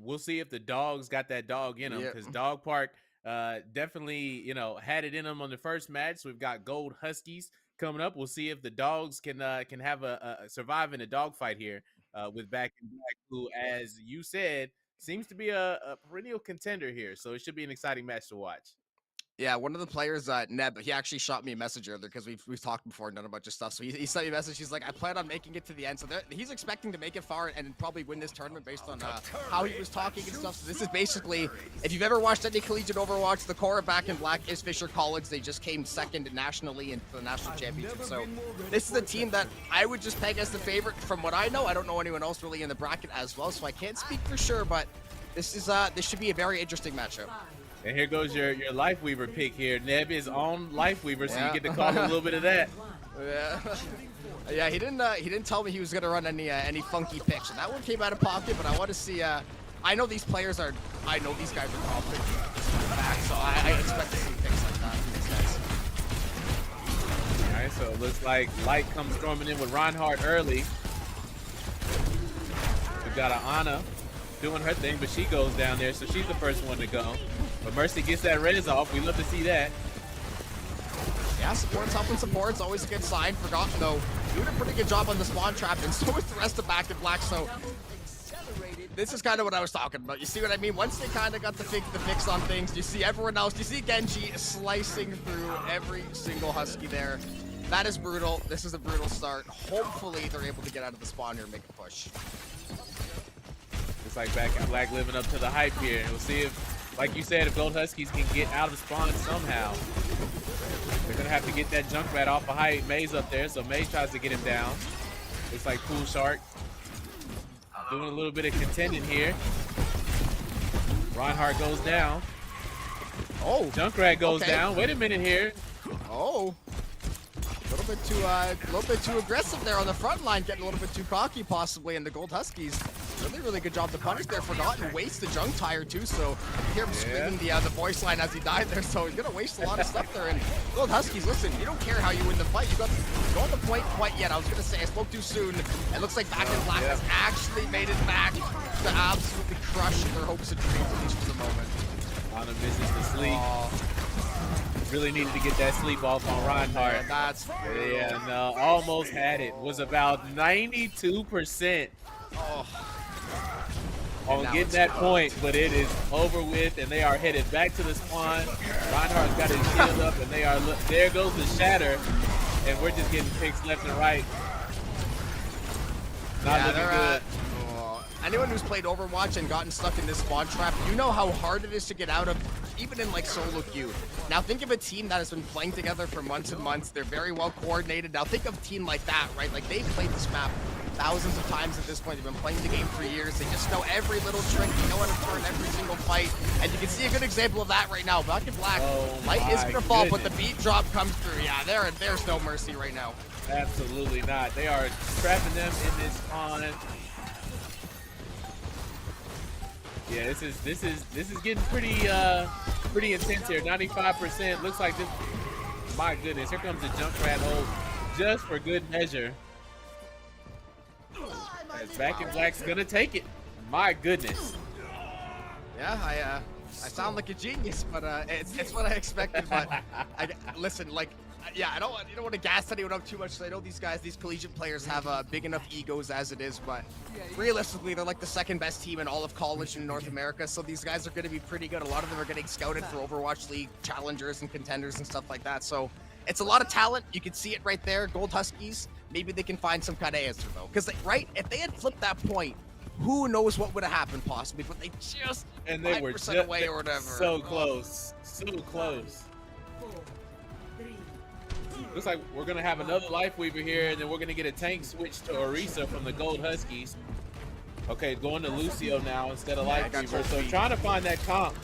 we'll see if the dogs got that dog in them Yeah. because Dog Park definitely, had it in them on the first match. So we've got Gold Huskies coming up. We'll see if the dogs can have a survive in a dog fight here with Back in Black, who, as you said, seems to be a perennial contender here. So it should be an exciting match to watch. Yeah, one of the players, Neb, he actually shot me a message earlier because we've talked before and done a bunch of stuff. So he sent me a message. He's like, I plan on making it to the end. So he's expecting to make it far and probably win this tournament based on how he was talking and stuff. So this is basically, if you've ever watched any collegiate Overwatch, the core of Back in Black is Fisher College. They just came second nationally into the national championship. So this is a team that I would just peg as the favorite from what I know. I don't know anyone else really in the bracket as well, so I can't speak for sure. But this should be a very interesting matchup. And here goes your Life Weaver pick here. Neb is on Life Weaver, so you get to call a little bit of that. Yeah, yeah. He didn't tell me he was gonna run any funky picks, and that one came out of pocket. But I want to see. I know these guys are confident, so I expect to see picks like that from these guys. All right, so it looks like Light comes storming in with Reinhardt early. We've got Anna doing her thing, but she goes down there, so she's the first one to go. But Mercy gets that res off. We love to see that. Yeah, support's helping support. It's always a good sign. Forgotten, though, doing a pretty good job on the spawn trap, and so is the rest of Back in Black. So this is kind of what I was talking about. You see what I mean? Once they kind of got the fix on things, you see everyone else. You see Genji slicing through every single Husky there. That is brutal. This is a brutal start. Hopefully, they're able to get out of the spawn here and make a push. Looks like Back in Black living up to the hype here. We'll see if, like you said, if Gold Huskies can get out of spawn somehow. They're going to have to get that Junkrat off of height. May's up there, so May tries to get him down. Looks like Pool Shark doing a little bit of contending here. Reinhardt goes down. Oh. Junkrat goes down. Wait a minute here. Oh. A little bit too aggressive there on the front line, getting a little bit too cocky possibly, and the Gold Huskies really good job to punish there. Forgotten waste the junk tire too, so you hear him screaming the voice line as he died there, so he's gonna waste a lot of stuff there. And Gold Huskies, listen, you don't care how you win the fight, you don't the point quite yet. I was gonna say I spoke too soon. It looks like Back in Black has actually made it back to absolutely crush their hopes and dreams, at least for the moment. Anna misses the sleep. Really needed to get that sleep off on Reinhardt. That's no, almost had it. Was about 92% on getting that point, but it is over with, and they are headed back to the spawn. Reinhardt's got his shield up, and there goes the shatter, and we're just getting picks left and right. Not looking good. Anyone who's played Overwatch and gotten stuck in this spawn trap, you know how hard it is to get out of, even in like solo queue. Now think of a team that has been playing together for months and months. They're very well coordinated. Now think of a team like that, right? Like they've played this map thousands of times at this point. They've been playing the game for years. They just know every little trick. They know how to turn every single fight. And you can see a good example of that right now. Back in Black, Light is gonna fall, but the beat drop comes through. Yeah, there's no mercy right now. Absolutely not. They are trapping them in this spawn. Yeah, this is getting pretty intense here. 95%. Looks like this. My goodness, here comes the Junkrat hold just for good measure. As Back in Wow. Black's gonna take it. My goodness. Yeah, I sound like a genius, but it's what I expected. But listen, like, yeah, you don't want to gas anyone up too much. 'Cause I know these guys, these collegiate players, have big enough egos as it is. But realistically, they're like the second best team in all of college in North America. So these guys are going to be pretty good. A lot of them are getting scouted for Overwatch League challengers and contenders and stuff like that. So it's a lot of talent. You can see it right there. Gold Huskies. Maybe they can find some kind of answer though, because right, if they had flipped that point, who knows what would have happened possibly, but they just And they were 5% just away or whatever. so close. So close. Looks like we're gonna have another Life Weaver here, and then we're gonna get a tank switch to Orisa from the Gold Huskies. Okay, going to Lucio now instead of Life Weaver. So trying to find that comp.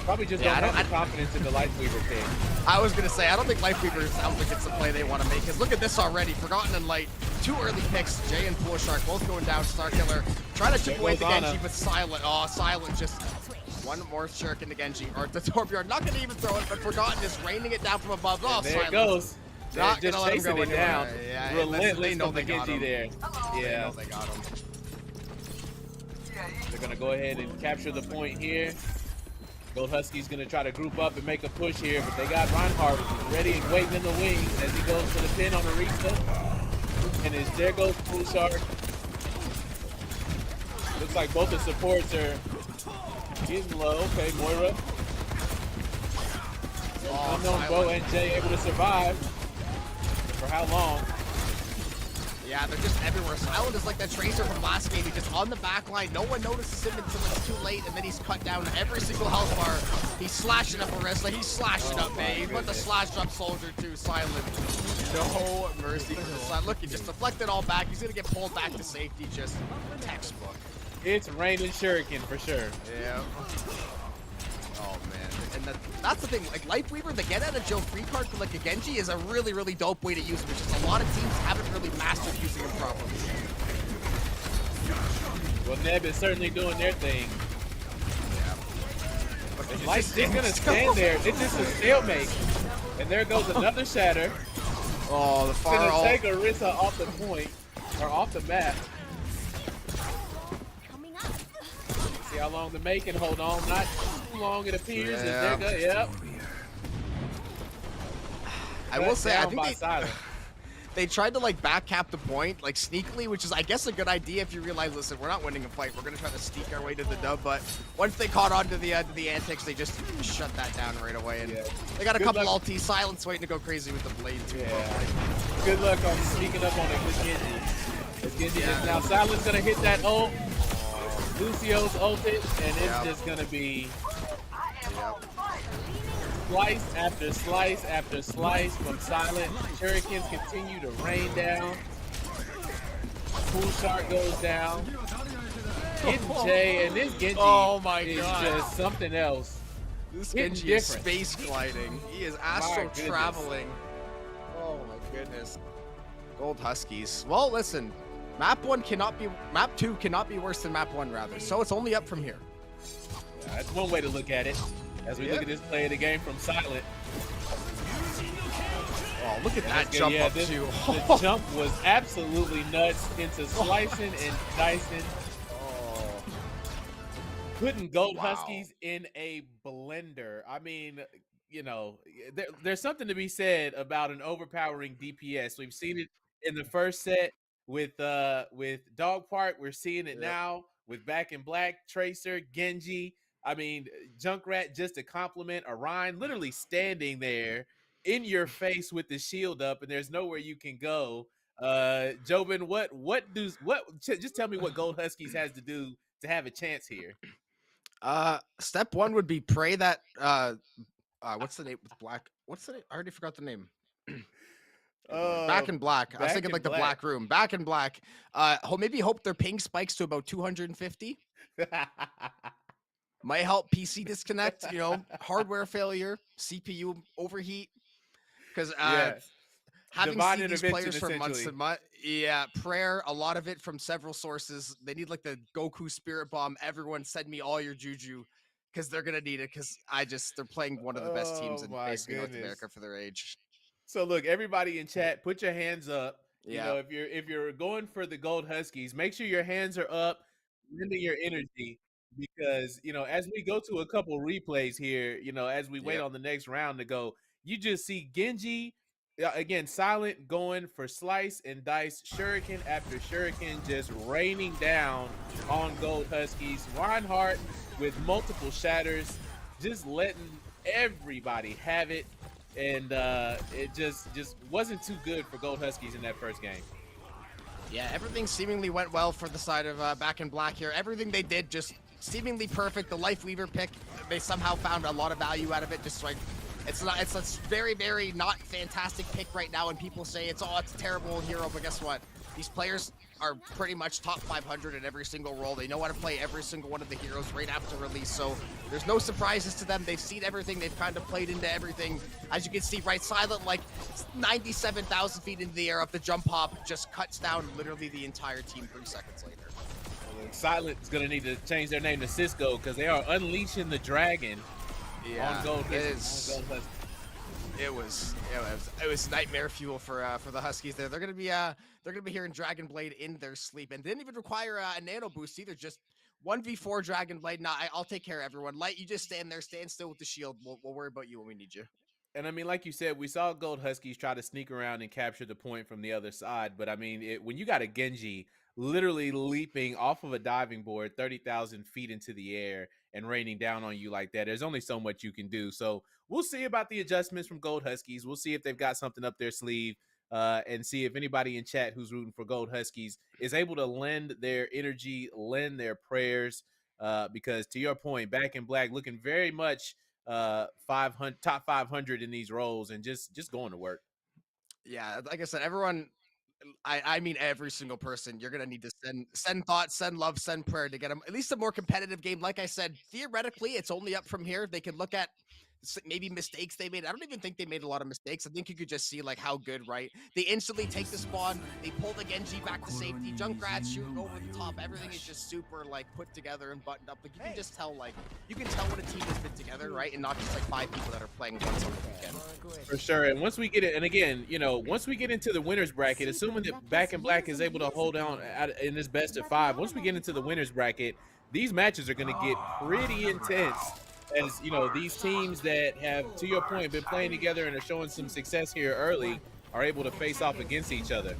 Probably just don't have the confidence in the Life Weaver pick. I was gonna say, I don't think Life Weaver sounds like it's the play they want to make. Because look at this already, Forgotten and Light, 2 early picks. Jay and Pool Shark both going down. Star Killer trying to chip away the Genji, but Silent. Oh, Silent just one more Shirk into Genji or the Torbjorn. Not gonna even throw it, but Forgotten is raining it down from above. Oh, There Silent. it goes. Not just gonna let him chasing go it down. anywhere. Yeah, Relentless they know from they the got Genji him. there. They Yeah. know they got him. They're gonna go ahead and capture the point here. Gold Huskies gonna try to group up and make a push here, but they got Reinhardt ready and waiting in the wings as he goes for the pin on Arista. And there goes Pool Shark. Looks like both the supports are getting low. Okay, Moira. Unknown Bo and Jay able to survive. For how long? Yeah, they're just everywhere. Silent is like that Tracer from last game. He's just on the back line. No one notices him until it's too late, and then he's cut down every single health bar. He's slashing up Arista. He's slashing up me. He put the slash up Soldier too. Silent. No mercy for the Silent. Look, he just deflected all back. He's going to get pulled back to safety. Just textbook. It's raining shuriken for sure. Yeah. Oh, man. And that's the thing. Like, Life Weaver, the get out of jail free card for like a Genji is a really, really dope way to use him. It's just a lot of teams haven't really mastered using him properly. Well, Neb is certainly doing their thing. Yeah. Light's just gonna stand there. It's just a stalemate. And there goes another shatter. Oh, the far Gonna ult. take Arisa off the point, or off the map. See how long the May can hold on. Not too long, it appears. Yeah. And there go, yep. I will say, I think Silent. they tried to like back cap the point like sneakily, which is I guess a good idea if you realize, listen, we're not winning a fight, we're gonna try to sneak our way to the dub. But once they caught on to the antics, they just shut that down right away. And they got a couple ulti. Silence waiting to go crazy with the blade too. Yeah. Good luck on sneaking up on it with Genji. As Genji is now Silent's gonna hit that ult. Lucio's ulted, and it's just gonna be slice after slice after slice from Silent. Shurikens continue to rain down. Pool Shark goes down. Getting Jay, and this Genji is just something else. This Genji is space gliding. He is astro traveling. Oh my goodness. Gold Huskies. Well, listen. Map 2 cannot be worse than map 1 rather. So it's only up from here. Yeah, that's one way to look at it. As we look at this play of the game from Silent. Oh, look at that jump up too. The jump was absolutely nuts into slicing and dicing. Putting Gold Huskies in a blender. I mean, you know, there's something to be said about an overpowering DPS. We've seen it in the first set with Dog Park. We're seeing it now with Back in Black, Tracer, Genji. I mean, Junkrat just to compliment Orion, literally standing there in your face with the shield up, and there's nowhere you can go. Jobin, just tell me what Gold Huskies has to do to have a chance here. Step 1 would be pray that what's the name with Black? What's the name? I already forgot the name. Back in Black. I was thinking like the Black Room. Back in Black. Maybe hope their ping spikes to about 250. Might help PC disconnect, you know, hardware failure, CPU overheat. Because having divine seen these intervention, players for months essentially. and months, yeah, prayer, a lot of it from several sources. They need like the Goku Spirit Bomb. Everyone send me all your juju because they're gonna need it. Because they're playing one of the best teams Oh in my basically North goodness. America for their age. So look, everybody in chat, put your hands up. You Yeah, know, if you're going for the gold Huskies, make sure your hands are up, lending your energy, because as we go to a couple replays here, as we wait yep. on the next round to go, you just see Genji again, silent, going for slice and dice, shuriken after shuriken, just raining down on gold Huskies. Reinhardt with multiple shatters, just letting everybody have it. And it just wasn't too good for Gold Huskies in that first game. Yeah, everything seemingly went well for the side of Back in Black here. Everything they did just seemingly perfect. The Life Weaver pick, they somehow found a lot of value out of it. Just like it's a very, very not fantastic pick right now, and people say it's a terrible hero. But guess what? These players are pretty much top 500 in every single role. They know how to play every single one of the heroes right after release, so there's no surprises to them. They've seen everything. They've kind of played into everything. As you can see, right, Silent, like 97,000 feet into the air of the jump hop, just cuts down literally the entire team 3 seconds later. Silent is going to need to change their name to Cisco because they are unleashing the dragon on Gold Huskies. It was nightmare fuel for the Huskies there. They're gonna be hearing Dragon Blade in their sleep, and didn't even require a nano boost either. Just 1v4 Dragon Blade. Nah, I'll take care of everyone. Light, you just stand there, stand still with the shield. We'll worry about you when we need you. And I mean, like you said, we saw Gold Huskies try to sneak around and capture the point from the other side. But I mean, when you got a Genji literally leaping off of a diving board 30,000 feet into the air and raining down on you like that, there's only so much you can do. So we'll see about the adjustments from Gold Huskies. We'll see if they've got something up their sleeve, and see if anybody in chat who's rooting for Gold Huskies is able to lend their energy, lend their prayers. Because to your point, Back in Black looking very much 500 top 500 in these roles and just going to work. Yeah, like I said, everyone. I mean every single person. You're gonna need to send thoughts, send love, send prayer to get them at least a more competitive game. Like I said, theoretically, it's only up from here. They can look at maybe mistakes they made. I don't even think they made a lot of mistakes. I think you could just see like how good, right? They instantly take the spawn, they pull the Genji back to safety, Junkrat shooting over the top. Everything is just super like put together and buttoned up. Like you can just tell, like you can tell when a team has been together, right? And not just like 5 people that are playing once on the weekend. For sure. And once we get it, and again, once we get into the winners bracket, assuming that Back in Black is able to hold on in this best of 5, once we get into the winners bracket, these matches are going to get pretty intense. As these teams that have, to your point, been playing together and are showing some success here early are able to face off against each other.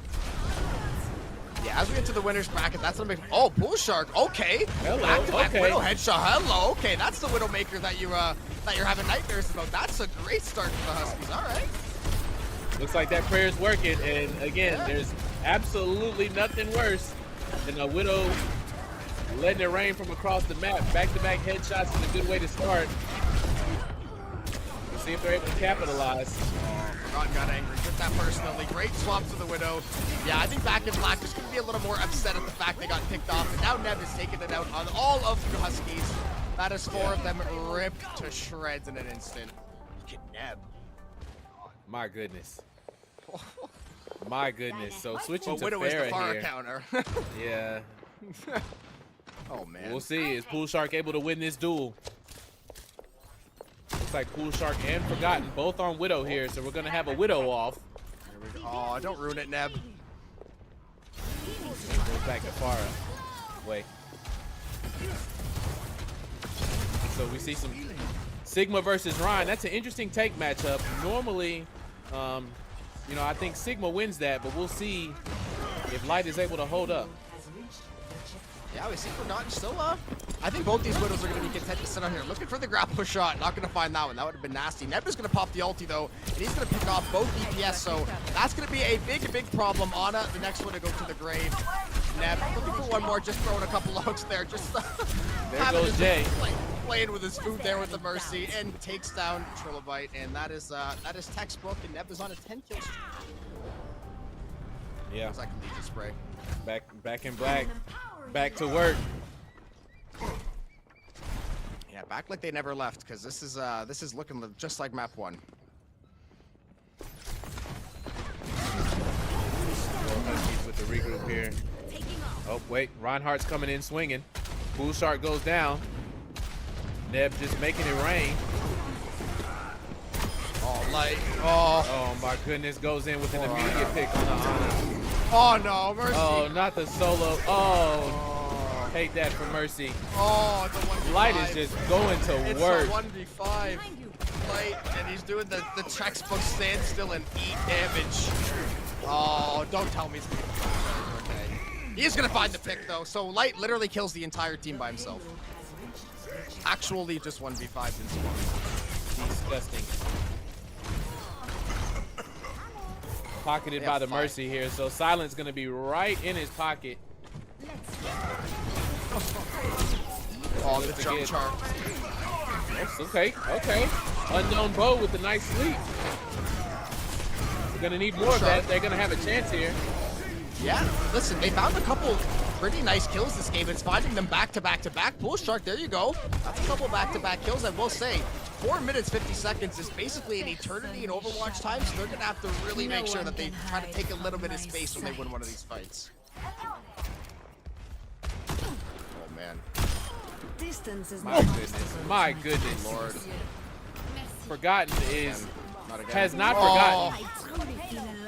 Yeah, as we get to the winners bracket, that's what makes. Oh, Bull Shark. Okay. Hello. Back-to-back Okay. Widow headshot. Hello. Okay, that's the Widowmaker that you're having nightmares about. That's a great start for the Huskies. All right. Looks like that prayer is working. And again, there's absolutely nothing worse than a Widow letting it rain from across the map. Back-to-back headshots is a good way to start. We'll see if they're able to capitalize. Forgotten got angry. Took that personally. Great swap to the Widow. Yeah, I think Back in Black is going to be a little more upset at the fact they got picked off. And now Neb is taking it out on all of the Huskies. That is 4 of them ripped to shreds in an instant. Look at Neb. My goodness. My goodness. So switching to Widow is the Farah far here. counter. Yeah. Oh, man. We'll see. Is Pool Shark able to win this duel? Looks like Pool Shark and Forgotten both on Widow here, so we're going to have a Widow off. Here we go. Oh, don't ruin it, Neb. Goes back to Farah. Wait. So we see some Sigma versus Ryan. That's an interesting take matchup. Normally, I think Sigma wins that, but we'll see if Light is able to hold up. Yeah, we see Forgotten still I think both these Widows are going to be content to sit on here. Looking for the grapple shot. Not going to find that one. That would have been nasty. Neb is going to pop the ulti, though, and he's going to pick off both DPS, so that's going to be a big, big problem. Ana, the next one to go to the grave. Neb looking for one more, just throwing a couple of hooks there. Just there goes Jay. Playing with his food there with the Mercy, and takes down Trilobite, and that is textbook, and Neb is on a 10-kill streak. Yeah. Looks like a Legion spray. Back in Black. Back to work. Yeah, back like they never left, because this is looking just like map 1. up here. Oh, wait. Reinhardt's coming in swinging. Pool Shark goes down. Neb just making it rain. Oh, Light. Oh. Oh, my goodness. Goes in with an immediate pick on the Honor. Oh, no. Mercy. Oh, not the solo. Oh. Hate that for Mercy. Oh, the 1v5. Light is just going to work. It's a 1v5. Light, and he's doing the textbook standstill and eat damage. Oh, don't tell me he's gonna okay. He's gonna find the pick though. So Light literally kills the entire team by himself. Actually, just 1v5 in spawn. Disgusting. Pocketed by the Mercy here, so Silent's gonna be right in his pocket. Oh, the jump chart. Okay, okay. Unknown Bow with a nice sleep. We're gonna need more of that. They're gonna have a chance here. Yeah, listen, they found a couple pretty nice kills this game. It's finding them back to back to back. Bull Shark, there you go. That's a couple back to back kills. I will say, 4 minutes 50 seconds is basically an eternity in Overwatch time, so they're gonna have to really make sure that they try to take a little bit of space when they win one of these fights. Oh man. Distance is My goodness, Lord. Forgotten is has not Oh. forgotten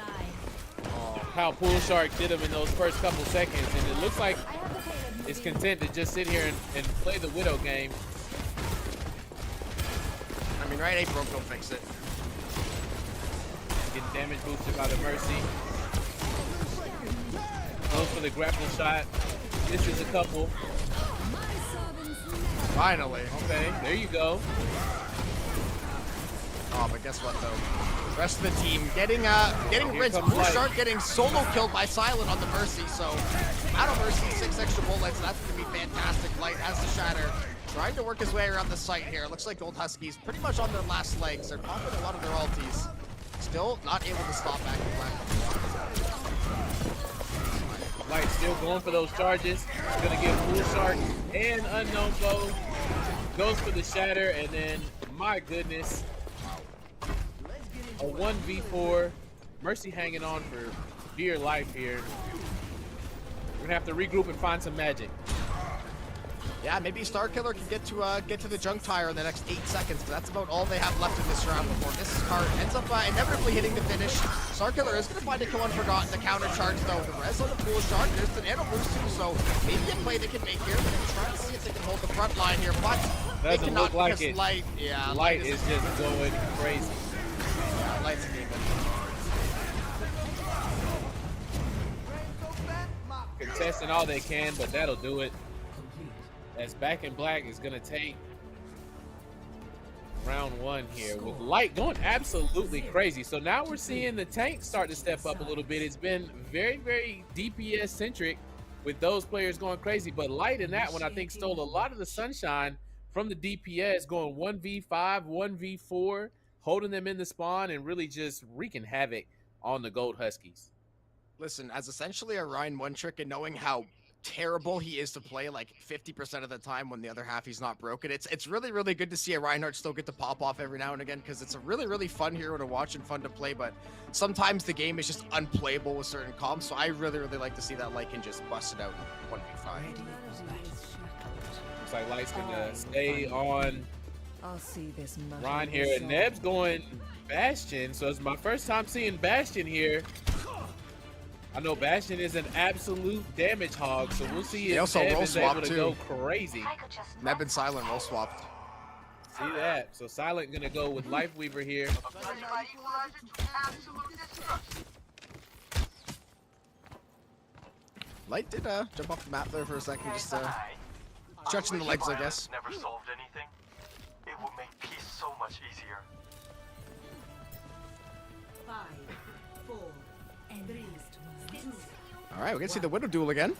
how Pool Shark did him in those first couple seconds, and it looks like it's content to just sit here and play the Widow game. I mean, right, ain't broke, don't fix it. Getting damage boosted by the Mercy. Goes for the grapple shot. This is a couple. Finally. Okay, there you go. Oh, but guess what though? Rest of the team getting rinsed. Blue Shark getting solo killed by Silent on the Mercy. So out of Mercy, 6 extra bullets. That's gonna be fantastic. Light has the shatter. Trying to work his way around the site here. Looks like Gold Huskies pretty much on their last legs. They're popping a lot of their ultis. Still not able to stop back and black. Light still going for those charges. He's gonna get Pool Shark and Unknown Bow. Goes for the shatter, and then, my goodness, a 1v4. Mercy hanging on for dear life here. We're gonna have to regroup and find some magic. Yeah, maybe Starkiller can get to the junk tire in the next 8 seconds, but that's about all they have left in this round before this card ends up inevitably hitting the finish. Starkiller is going to find a kill Unforgotten, the counter charge though. The res on the Pool Shark, there's the nano boost too, so maybe a play they can make here. They're going to try to see if they can hold the front line here, but they Doesn't cannot look like because it. Light, yeah, Light is just going crazy. Yeah, Light's a demon. Contesting all they can, but that'll do it. As Back in Black is going to take round 1 here with Light going absolutely crazy. So now we're seeing the tank start to step up a little bit. It's been very, very DPS centric with those players going crazy, but Light in that one I think stole a lot of the sunshine from the DPS, going 1v5, 1v4, holding them in the spawn and really just wreaking havoc on the Gold Huskies. Listen, as essentially a Ryan one trick and knowing how terrible he is to play like 50% of the time when the other half he's not broken, it's really, really good to see a Reinhardt still get to pop off every now and again, because it's a really, really fun hero to watch and fun to play, but sometimes the game is just unplayable with certain comps, so I really, really like to see that Light can just bust it out in 1v5. Looks like Light's gonna stay on I'll see this Ryan here, and Neb's going Bastion, so it's my first time seeing Bastion here. I know Bastion is an absolute damage hog, so we'll see if also Neb roll is swap able to too. go crazy. Neb and Silent roll swapped. See that? So Silent gonna go with Lifeweaver here. Light did jump off the map there for a second, just stretching the legs, I guess. Never solved anything. It would make peace so much easier. 5, 4, 3, All right, we're gonna see the Widow duel again.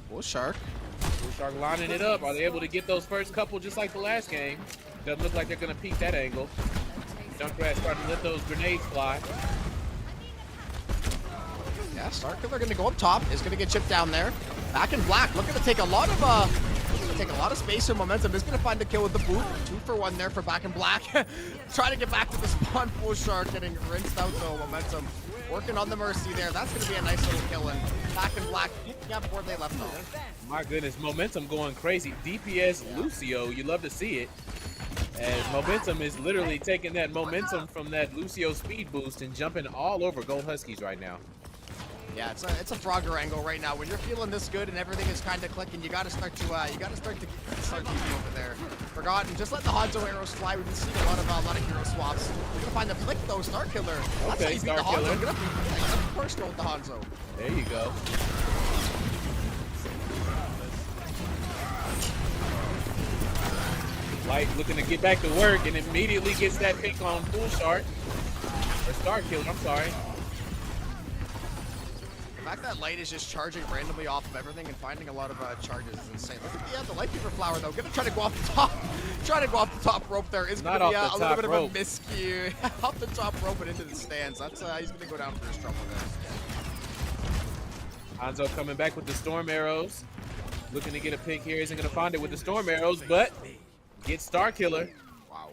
Bull Shark. Bull Shark lining it up. Are they able to get those first couple just like the last game? Doesn't look like they're gonna peek that angle. Junkrat starting to let those grenades fly. Yeah, Starkiller gonna go up top. Is gonna get chipped down there. Back in Black, looking to take a lot of space and momentum. Is gonna find the kill with the boot. 2 for 1 there for Back in Black. Trying to get back to the spawn. Bull Shark getting rinsed out though. Momentum Working on the Mercy there. That's going to be a nice little kill. And Back in Black picking up where they left off. My goodness, Momentum going crazy. DPS Lucio, you love to see it. As Momentum is literally taking that momentum from that Lucio speed boost and jumping all over Gold Huskies right now. Yeah, it's a Frogger angle right now. When you're feeling this good and everything is kind of clicking, you got to start keeping over there. Forgotten, just let the Hanzo arrows fly. We've been seeing a lot of hero swaps. We're gonna find the flick though, Star Killer. That's how you beat the Hanzo. Get up personal with the Hanzo. There you go. Light looking to get back to work and immediately gets that pick on Full Shark. Or Star Killer, I'm sorry. The fact that Light is just charging randomly off of everything and finding a lot of charges is insane. Look at the Lightkeeper flower though. Gonna try to go off the top. Trying to go off the top rope there is gonna be a little bit of a miscue. Off the top rope and into the stands. That's he's gonna go down for his trouble there. Hanzo coming back with the storm arrows. Looking to get a pick here. Isn't gonna find it with the storm arrows, but gets Star Killer. Wow.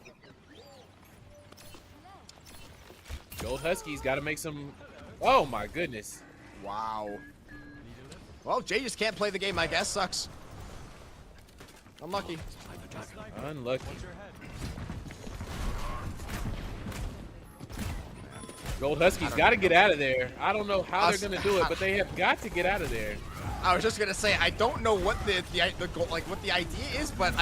Gold Huskies got to make some. Oh my goodness. Wow. Well, Jay just can't play the game, I guess. Sucks. Unlucky. Unlucky. Gold Huskies got to get out of there. I don't know how they're going to do it, but they have got to get out of there. I was just going to say, I don't know what the goal, like what the idea is, but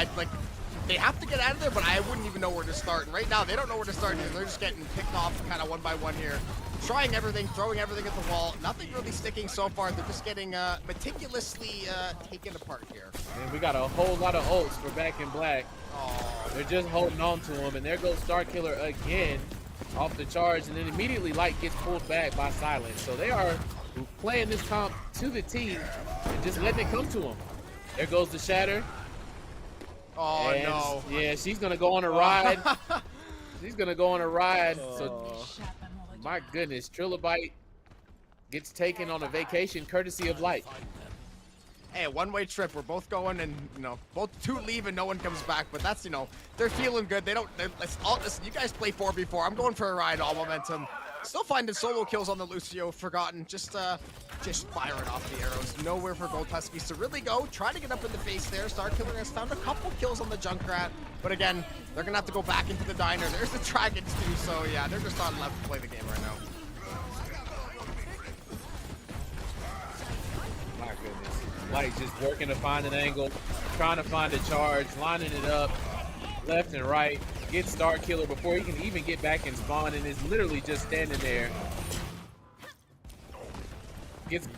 they have to get out of there, but I wouldn't even know where to start. And right now, they don't know where to start. They're just getting picked off kind of one by one here. Trying everything, throwing everything at the wall. Nothing really sticking so far. They're just getting meticulously taken apart here. And we got a whole lot of ults for Back in Black. Oh. They're just holding on to him. And there goes Star Killer again off the charge. And then immediately Light gets pulled back by Silence. So they are playing this comp to the team and just letting it come to them. There goes the Shatter. Oh, and no. Yeah, she's going to go on a ride. She's going to go on a ride. So, my goodness, Trilobite gets taken on a vacation courtesy of Light. Hey, one-way trip. We're both going and, both two leave and no one comes back. But that's, they're feeling good. You guys play 4v4. I'm going for a ride, all momentum. Still finding solo kills on the Lucio. Forgotten. Just firing off the arrows. Nowhere for Gold Huskies to really go. Try to get up in the face there. Star Killer has found a couple kills on the Junkrat. But again, they're going to have to go back into the diner. There's the Dragons too. So yeah, they're just not allowed to play the game right now. My goodness. Light just working to find an angle. Trying to find a charge. Lining it up. Left and right. Gets Star Killer before he can even get back and spawn. And is literally just standing there. Gets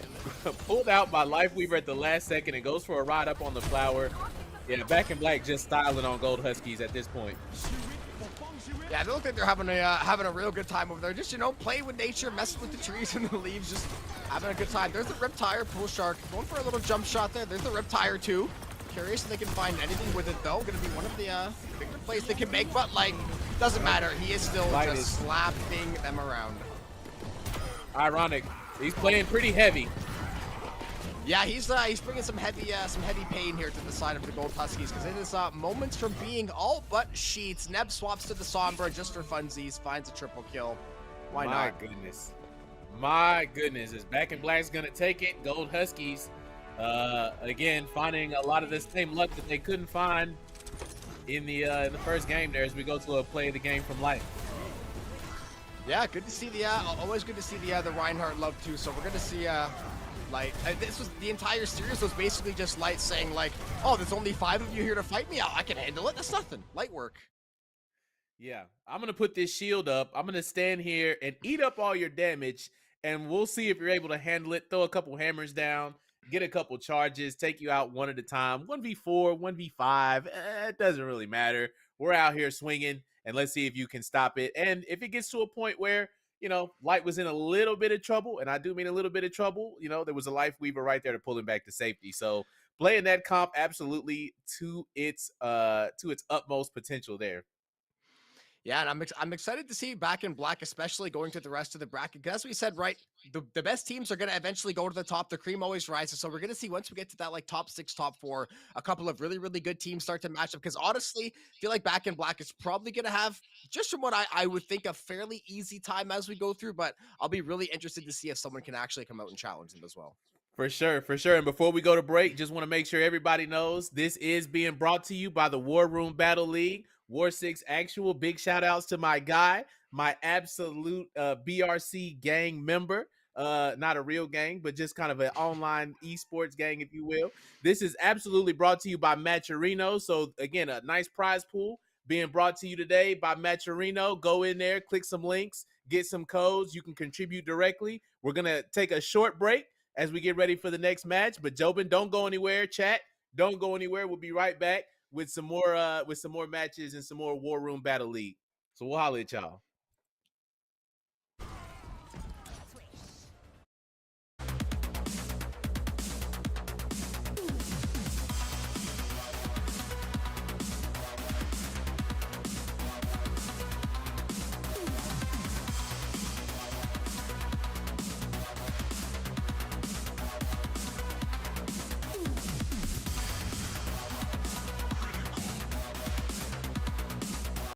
pulled out by Lifeweaver at the last second and goes for a ride up on the flower. Yeah, Back in Black just styling on Gold Huskies at this point. Yeah, they look like they're having a real good time over there. Just, playing with nature, messing with the trees and the leaves, just having a good time. There's the Riptire, Pool Shark, going for a little jump shot there. There's the Riptire too. Curious if they can find anything with it though. Gonna be one of the bigger plays they can make, but doesn't matter. He is still just slapping them around. Ironic. He's playing pretty heavy. Yeah, he's bringing some heavy pain here to the side of the Gold Huskies because it is moments from being all but sheets. Neb swaps to the Sombra just for funsies, finds a triple kill. Why not? My goodness. My goodness. Is Back in Black's gonna take it. Gold Huskies, again, finding a lot of the same luck that they couldn't find in the first game there as we go to a play of the game from Light. Yeah, good to see always good to see the Reinhardt love too. So we're gonna see Light. This was the entire series was basically just Light saying oh, there's only 5 of you here to fight me. I can handle it. That's nothing. Light work. Yeah, I'm gonna put this shield up. I'm gonna stand here and eat up all your damage, and we'll see if you're able to handle it. Throw a couple hammers down, get a couple charges, take you out one at a time. 1v4, 1v5. It doesn't really matter. We're out here swinging, and let's see if you can stop it. And if it gets to a point where Light was in a little bit of trouble, and I do mean a little bit of trouble. There was a Lifeweaver right there to pull him back to safety. So playing that comp absolutely to its utmost potential there. Yeah, and I'm excited to see Back in Black, especially going to the rest of the bracket. Because as we said, right, the best teams are going to eventually go to the top. The cream always rises. So we're going to see once we get to that like top six, top four, a couple of really, really good teams start to match up. Because honestly, I feel like Back in Black is probably going to have, just from what I would think, a fairly easy time as we go through. But I'll be really interested to see if someone can actually come out and challenge them as well. For sure, for sure. And before we go to break, just want to make sure everybody knows this is being brought to you by the War Room Battle League, War 6 Actual. Big shout outs to my guy, my absolute BRC gang member. Not a real gang, but just kind of an online esports gang, if you will. This is absolutely brought to you by Matcherino. So, again, a nice prize pool being brought to you today by Matcherino. Go in there, click some links, get some codes. You can contribute directly. We're going to take a short break as we get ready for the next match. But Jobin, don't go anywhere. Chat, don't go anywhere. We'll be right back with some more matches and some more War Room Battle League. So we'll holler at y'all.